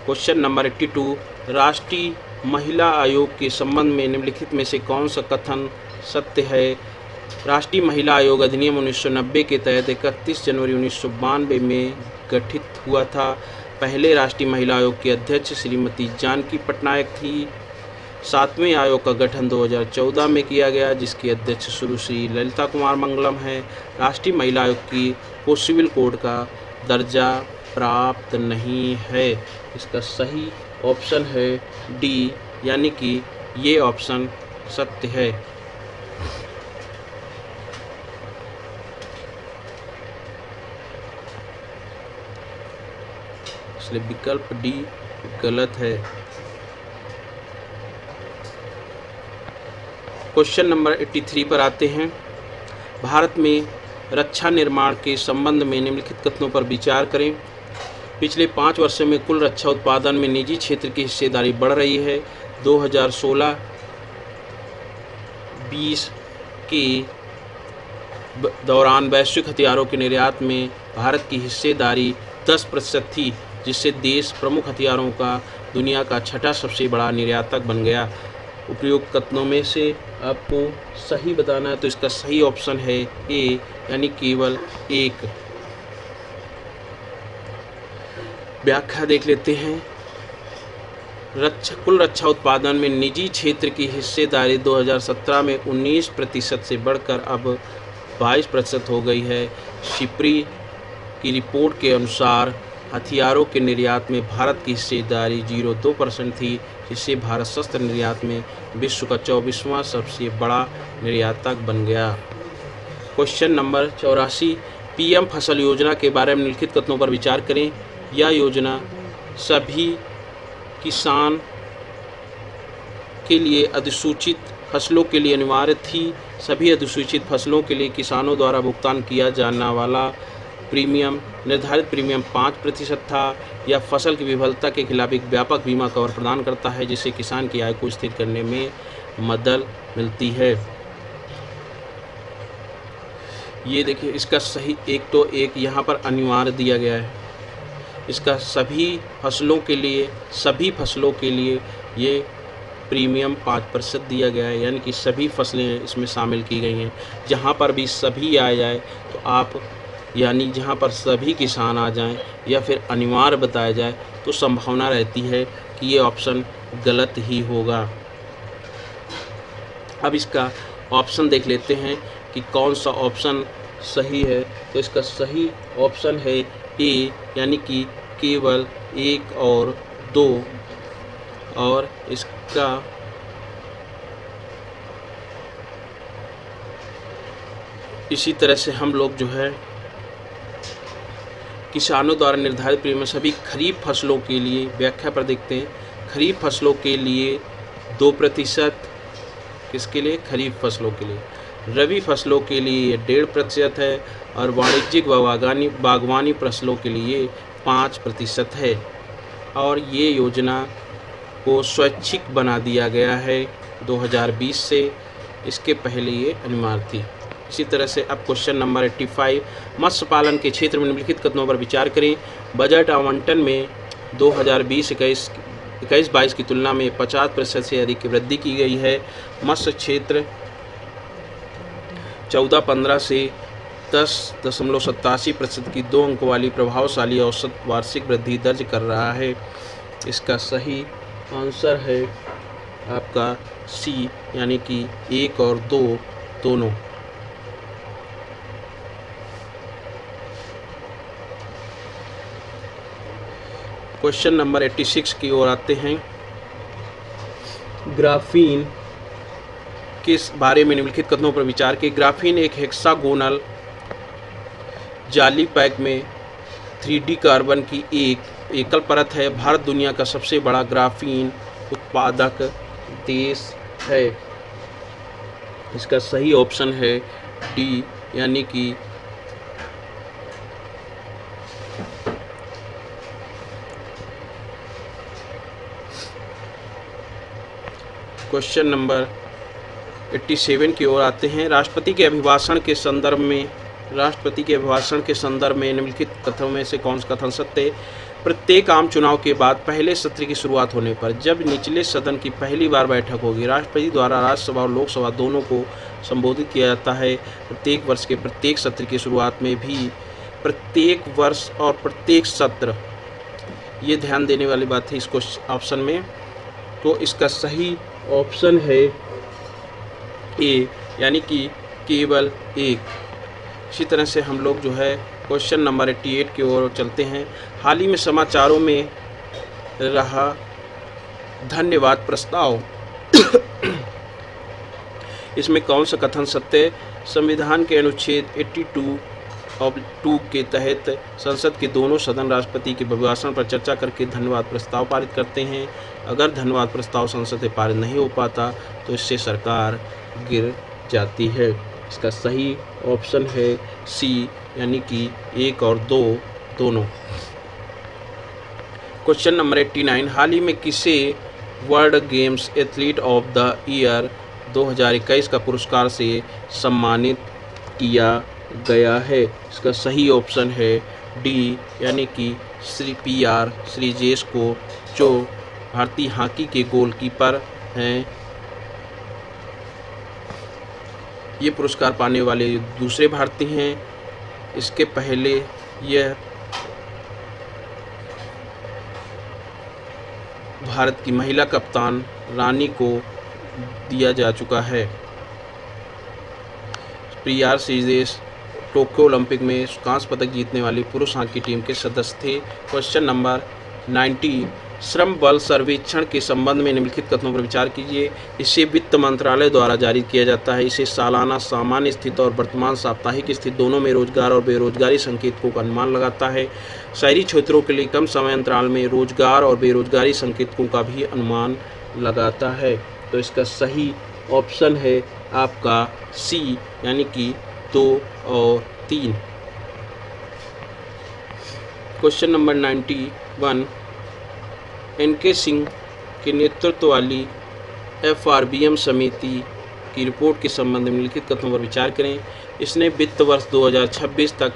क्वेश्चन नंबर 82, राष्ट्रीय महिला आयोग के संबंध में निम्नलिखित में से कौन सा कथन सत्य है? राष्ट्रीय महिला आयोग अधिनियम 1990 के तहत 31 जनवरी 1992 में गठित हुआ था। पहले राष्ट्रीय महिला आयोग की अध्यक्ष श्रीमती जानकी पटनायक थी। 7वें आयोग का गठन 2014 में किया गया, जिसकी अध्यक्ष सुश्री ललिता कुमार मंगलम है। राष्ट्रीय महिला आयोग को सिविल कोड का दर्जा प्राप्त नहीं है। इसका सही ऑप्शन है डी, यानी कि ये ऑप्शन सत्य है। इसलिए विकल्प डी गलत है। क्वेश्चन नंबर 83 पर आते हैं। भारत में रक्षा निर्माण के संबंध में निम्नलिखित कथनों पर विचार करें। पिछले 5 वर्षों में कुल रक्षा उत्पादन में निजी क्षेत्र की हिस्सेदारी बढ़ रही है। 2016-20 के दौरान वैश्विक हथियारों के निर्यात में भारत की हिस्सेदारी 10% थी। जिससे देश प्रमुख हथियारों का दुनिया का छठा सबसे बड़ा निर्यातक बन गया। उपयुक्त कथनों में से आपको सही बताना है, तो इसका सही ऑप्शन है ए, यानी केवल एक। व्याख्या देख लेते हैं। कुल रक्षा उत्पादन में निजी क्षेत्र की हिस्सेदारी 2017 में 19% से बढ़कर अब 22% हो गई है। शिप्री की रिपोर्ट के अनुसार हथियारों के निर्यात में भारत की हिस्सेदारी 0.2% थी, जिससे भारत शस्त्र निर्यात में विश्व का 24वां सबसे बड़ा निर्यातक बन गया। क्वेश्चन नंबर 84, पीएम फसल योजना के बारे में निम्नलिखित कथनों पर विचार करें। यह योजना सभी किसान के लिए अधिसूचित फसलों के लिए अनिवार्य थी। सभी अधिसूचित फसलों के लिए किसानों द्वारा भुगतान किया जाने वाला प्रीमियम निर्धारित प्रीमियम 5% था। यह फसल की विफलता के खिलाफ एक व्यापक बीमा कवर प्रदान करता है, जिससे किसान की आय को स्थिर करने में मदद मिलती है। ये देखिए, इसका सही एक यहाँ पर अनिवार्य दिया गया है। इसका सभी फसलों के लिए ये प्रीमियम 5% दिया गया है, यानी कि सभी फसलें इसमें शामिल की गई हैं। जहाँ पर भी सभी आ जाए तो आप, यानी जहाँ पर सभी किसान आ जाएं या फिर अनिवार्य बताया जाए, तो संभावना रहती है कि ये ऑप्शन गलत ही होगा। अब इसका ऑप्शन देख लेते हैं कि कौन सा ऑप्शन सही है। तो इसका सही ऑप्शन है ए, यानी कि केवल 1 और 2। और इसका इसी तरह से हम लोग जो है किसानों द्वारा निर्धारित प्रीमियम सभी खरीफ फसलों के लिए, व्याख्या पर देखते हैं। खरीफ फसलों के लिए 2%, किसके लिए? खरीफ फसलों के लिए। रबी फसलों के लिए 1.5% है और वाणिज्यिक बागवानी फसलों के लिए 5% है। और ये योजना को स्वैच्छिक बना दिया गया है 2020 से, इसके पहले ये अनिवार्य थी। इसी तरह से अब क्वेश्चन नंबर 85, मत्स्य पालन के क्षेत्र में निम्नलिखित कथनों पर विचार करें। बजट आवंटन में 2020-21 की तुलना में 50% से अधिक की वृद्धि की गई है। मत्स्य क्षेत्र 14-15 से 10.87% की 2 अंक वाली प्रभावशाली औसत वार्षिक वृद्धि दर्ज कर रहा है। इसका सही आंसर है आपका सी, यानी कि 1 और 2 दोनों। क्वेश्चन नंबर 86 की ओर आते हैं। ग्राफीन किस बारे में निम्नलिखित कथनों पर विचार के। ग्राफीन एक हेक्सागोनल जाली पैक में 3D कार्बन की एक एकल परत है। भारत दुनिया का सबसे बड़ा ग्राफीन उत्पादक देश है। इसका सही ऑप्शन है डी, यानी कि क्वेश्चन नंबर 87 की ओर आते हैं। राष्ट्रपति के अभिभाषण के संदर्भ में निम्नलिखित कथनों में से कौन सा कथन सत्य है। प्रत्येक आम चुनाव के बाद पहले सत्र की शुरुआत होने पर जब निचले सदन की पहली बार बैठक होगी, राष्ट्रपति द्वारा राज्यसभा और लोकसभा दोनों को संबोधित किया जाता है। प्रत्येक वर्ष के प्रत्येक सत्र की शुरुआत में भी प्रत्येक वर्ष और प्रत्येक सत्र, ये ध्यान देने वाली बात है इसको ऑप्शन में। तो इसका सही ऑप्शन है ए, यानी कि केवल 1। इसी तरह से हम लोग जो है क्वेश्चन नंबर 88 की ओर चलते हैं। हाल ही में समाचारों में रहा धन्यवाद प्रस्ताव, इसमें कौन सा कथन सत्य है। संविधान के अनुच्छेद 82(2) के तहत संसद के दोनों सदन राष्ट्रपति के अभिभाषण पर चर्चा करके धन्यवाद प्रस्ताव पारित करते हैं। अगर धन्यवाद प्रस्ताव संसद से पारित नहीं हो पाता तो इससे सरकार गिर जाती है। इसका सही ऑप्शन है सी, यानी कि 1 और 2 दोनों। क्वेश्चन नंबर 89, हाल ही में किसे world games athlete of the year 2021 का पुरस्कार से सम्मानित किया गया है। इसका सही ऑप्शन है डी यानी कि श्री PR श्रीजेश को, जो भारतीय हॉकी के गोलकीपर हैं। ये पुरस्कार पाने वाले दूसरे भारतीय हैं। इसके पहले यह भारत की महिला कप्तान रानी को दिया जा चुका है। PR श्रीजेश टोक्यो ओलंपिक में कांस्य पदक जीतने वाली पुरुष हॉकी टीम के सदस्य थे। क्वेश्चन नंबर 90, श्रम बल सर्वेक्षण के संबंध में निम्नलिखित कथनों पर विचार कीजिए। इसे वित्त मंत्रालय द्वारा जारी किया जाता है। इसे सालाना सामान्य स्थिति और वर्तमान साप्ताहिक स्थिति दोनों में रोजगार और बेरोजगारी संकेतकों का अनुमान लगाता है। शहरी क्षेत्रों के लिए कम समय अंतराल में रोजगार और बेरोजगारी संकेतकों का भी अनुमान लगाता है। तो इसका सही ऑप्शन है आपका सी, यानी कि 2 और 3। क्वेश्चन नंबर 91, NK सिंह के नेतृत्व वाली FRBM समिति की रिपोर्ट के संबंध में निम्नलिखित कथनों पर विचार करें। इसने वित्त वर्ष 2026 तक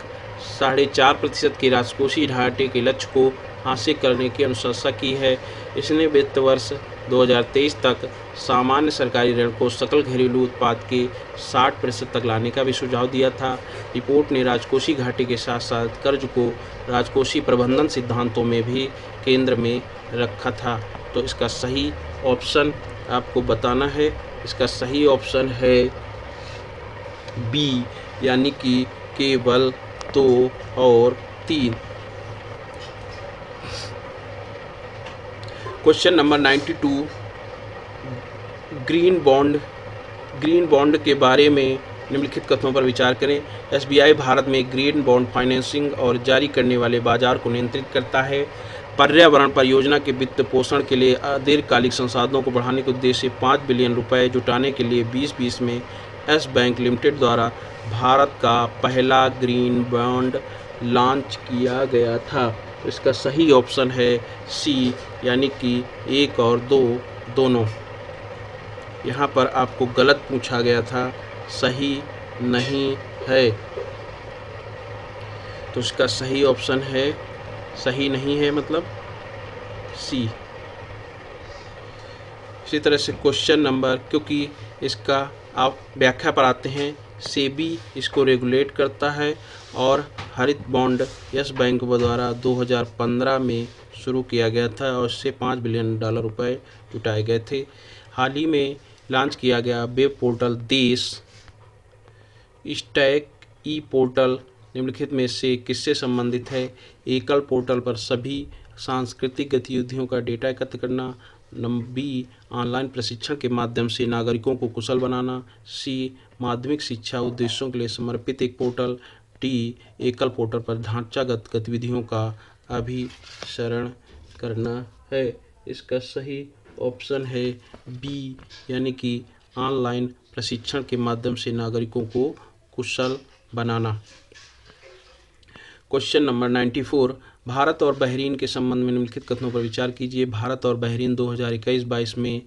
4.5% के राजकोषीय घाटे के लक्ष्य को हासिल करने की अनुशंसा की है। इसने वित्त वर्ष 2023 तक सामान्य सरकारी ऋण को सकल घरेलू उत्पाद के 60% तक लाने का भी सुझाव दिया था। रिपोर्ट ने राजकोषीय घाटे के साथ साथ कर्ज को राजकोषीय प्रबंधन सिद्धांतों में भी केंद्र में रखा था। तो इसका सही ऑप्शन आपको बताना है। इसका सही ऑप्शन है बी, यानी कि केवल 2 और 3। क्वेश्चन नंबर 92, ग्रीन बॉन्ड के बारे में निम्नलिखित कथनों पर विचार करें। SBI भारत में ग्रीन बॉन्ड फाइनेंसिंग और जारी करने वाले बाजार को नियंत्रित करता है। पर्यावरण परियोजना के वित्त पोषण के लिए दीर्घकालिक संसाधनों को बढ़ाने के उद्देश्य से 5 बिलियन रुपए जुटाने के लिए 2020 में एस बैंक लिमिटेड द्वारा भारत का पहला ग्रीन बॉन्ड लॉन्च किया गया था। तो इसका सही ऑप्शन है सी, यानी कि 1 और 2 दोनों। यहाँ पर आपको गलत पूछा गया था, सही नहीं है। तो इसका सही ऑप्शन है, सही नहीं है मतलब सी। इसी तरह से क्वेश्चन नंबर, क्योंकि इसका आप व्याख्या पर आते हैं, सेबी इसको रेगुलेट करता है और हरित बॉन्ड यस बैंक द्वारा 2015 में शुरू किया गया था और इससे $5 बिलियन रुपए जुटाए गए थे। हाल ही में लॉन्च किया गया वेब पोर्टल देश स्टैक ई पोर्टल निम्नलिखित में से किससे संबंधित है। एकल पोर्टल पर सभी सांस्कृतिक गतिविधियों का डेटा एकत्र करना। बी, ऑनलाइन प्रशिक्षण के माध्यम से नागरिकों को कुशल बनाना। सी, माध्यमिक शिक्षा उद्देश्यों के लिए समर्पित एक पोर्टल। डी, एकल पोर्टल पर ढांचागत गतिविधियों का अभिसरण करना है। इसका सही ऑप्शन है बी, यानी कि ऑनलाइन प्रशिक्षण के माध्यम से नागरिकों को कुशल बनाना। क्वेश्चन नंबर 94, भारत और बहरीन के संबंध में निम्नलिखित कथनों पर विचार कीजिए। भारत और बहरीन 2021-22 में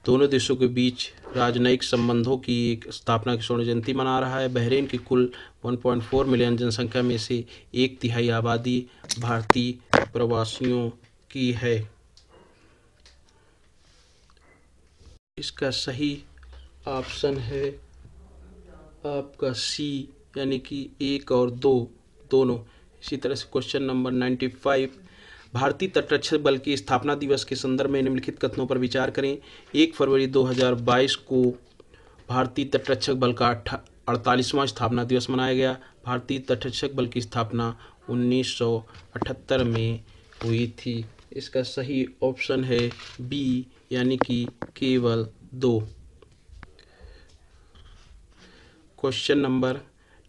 दोनों देशों के बीच राजनयिक संबंधों की एक स्थापना की स्वर्ण जयंती मना रहा है। बहरीन की कुल 1.4 मिलियन जनसंख्या में से 1/3 आबादी भारतीय प्रवासियों की है। इसका सही ऑप्शन है आपका सी, यानी कि 1 और 2 दोनों। इसी तरह से क्वेश्चन नंबर 95, भारतीय तटरक्षक बल की स्थापना दिवस के संदर्भ में निम्नलिखित कथनों पर विचार करें। 1 फरवरी 2022 को भारतीय तटरक्षक बल का 48वां स्थापना दिवस मनाया गया। भारतीय तटरक्षक बल की स्थापना 1978 में हुई थी। इसका सही ऑप्शन है बी, यानी कि केवल 2। क्वेश्चन नंबर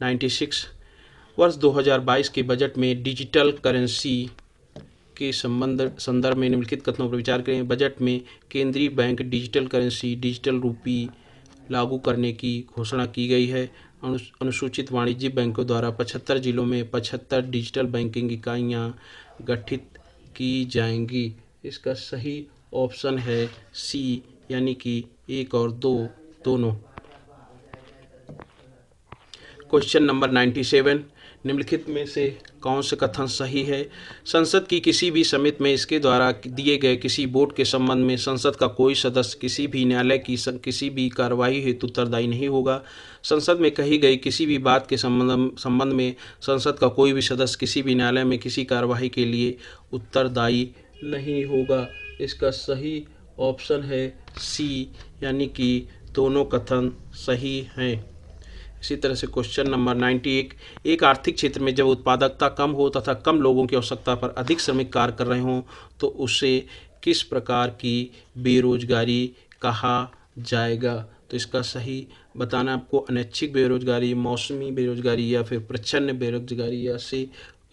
96, वर्ष 2022 के बजट में डिजिटल करेंसी के संदर्भ में निम्नलिखित कथनों पर विचार करें। बजट में केंद्रीय बैंक डिजिटल करेंसी डिजिटल रूपी लागू करने की घोषणा की गई है। अनुसूचित वाणिज्यिक बैंकों द्वारा 75 जिलों में 75 डिजिटल बैंकिंग इकाइयाँ गठित की जाएंगी। इसका सही ऑप्शन है सी, यानी कि 1 और 2 दोनों। क्वेश्चन नंबर 97, निम्नलिखित में से कौन से कथन सही है? संसद की किसी भी समिति में इसके द्वारा दिए गए किसी वोट के संबंध में संसद का कोई सदस्य किसी भी न्यायालय की किसी भी कार्रवाई हेतु उत्तरदायी नहीं होगा। संसद में कही गई किसी भी बात के संबंध में संसद का कोई भी सदस्य किसी भी न्यायालय में किसी कार्रवाई के लिए उत्तरदायी नहीं होगा। इसका सही ऑप्शन है सी, यानी कि दोनों कथन सही हैं। इसी तरह से क्वेश्चन नंबर 91, एक आर्थिक क्षेत्र में जब उत्पादकता कम हो तथा कम लोगों की आवश्यकता पर अधिक श्रमिक कार्य कर रहे हों तो उसे किस प्रकार की बेरोजगारी कहा जाएगा? तो इसका सही बताना आपको अनैच्छिक बेरोजगारी, मौसमी बेरोजगारी या फिर प्रच्छन्न बेरोजगारी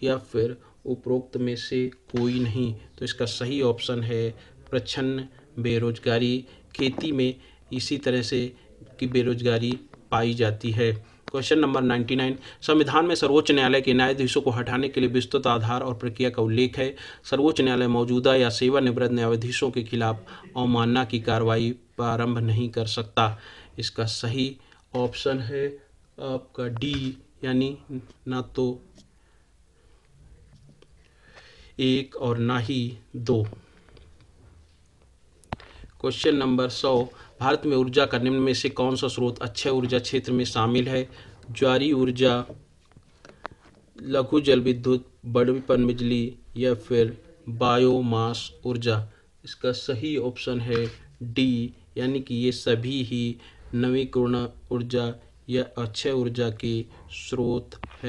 या फिर उपरोक्त में से कोई नहीं। तो इसका सही ऑप्शन है प्रच्छन्न बेरोजगारी। खेती में इसी तरह से की बेरोजगारी पाई जाती है। क्वेश्चन नंबर 99, संविधान में सर्वोच्च न्यायालय के न्यायाधीशों को हटाने के लिए विस्तृत आधार और प्रक्रिया का उल्लेख है। सर्वोच्च न्यायालय मौजूदा या सेवानिवृत्त न्यायाधीशों के खिलाफ अवमानना की कार्रवाई प्रारंभ नहीं कर सकता। इसका सही ऑप्शन है आपका डी, यानी ना तो 1 और ना ही 2। क्वेश्चन नंबर 100, भारत में ऊर्जा का निम्न में से कौन सा स्रोत अक्षय ऊर्जा क्षेत्र में शामिल है? ज्वारी ऊर्जा, लघु जल विद्युत, बड़ी पनबिजली या फिर बायोमास ऊर्जा? इसका सही ऑप्शन है डी, यानी कि ये सभी ही नवीकरणीय ऊर्जा या अक्षय ऊर्जा के स्रोत है।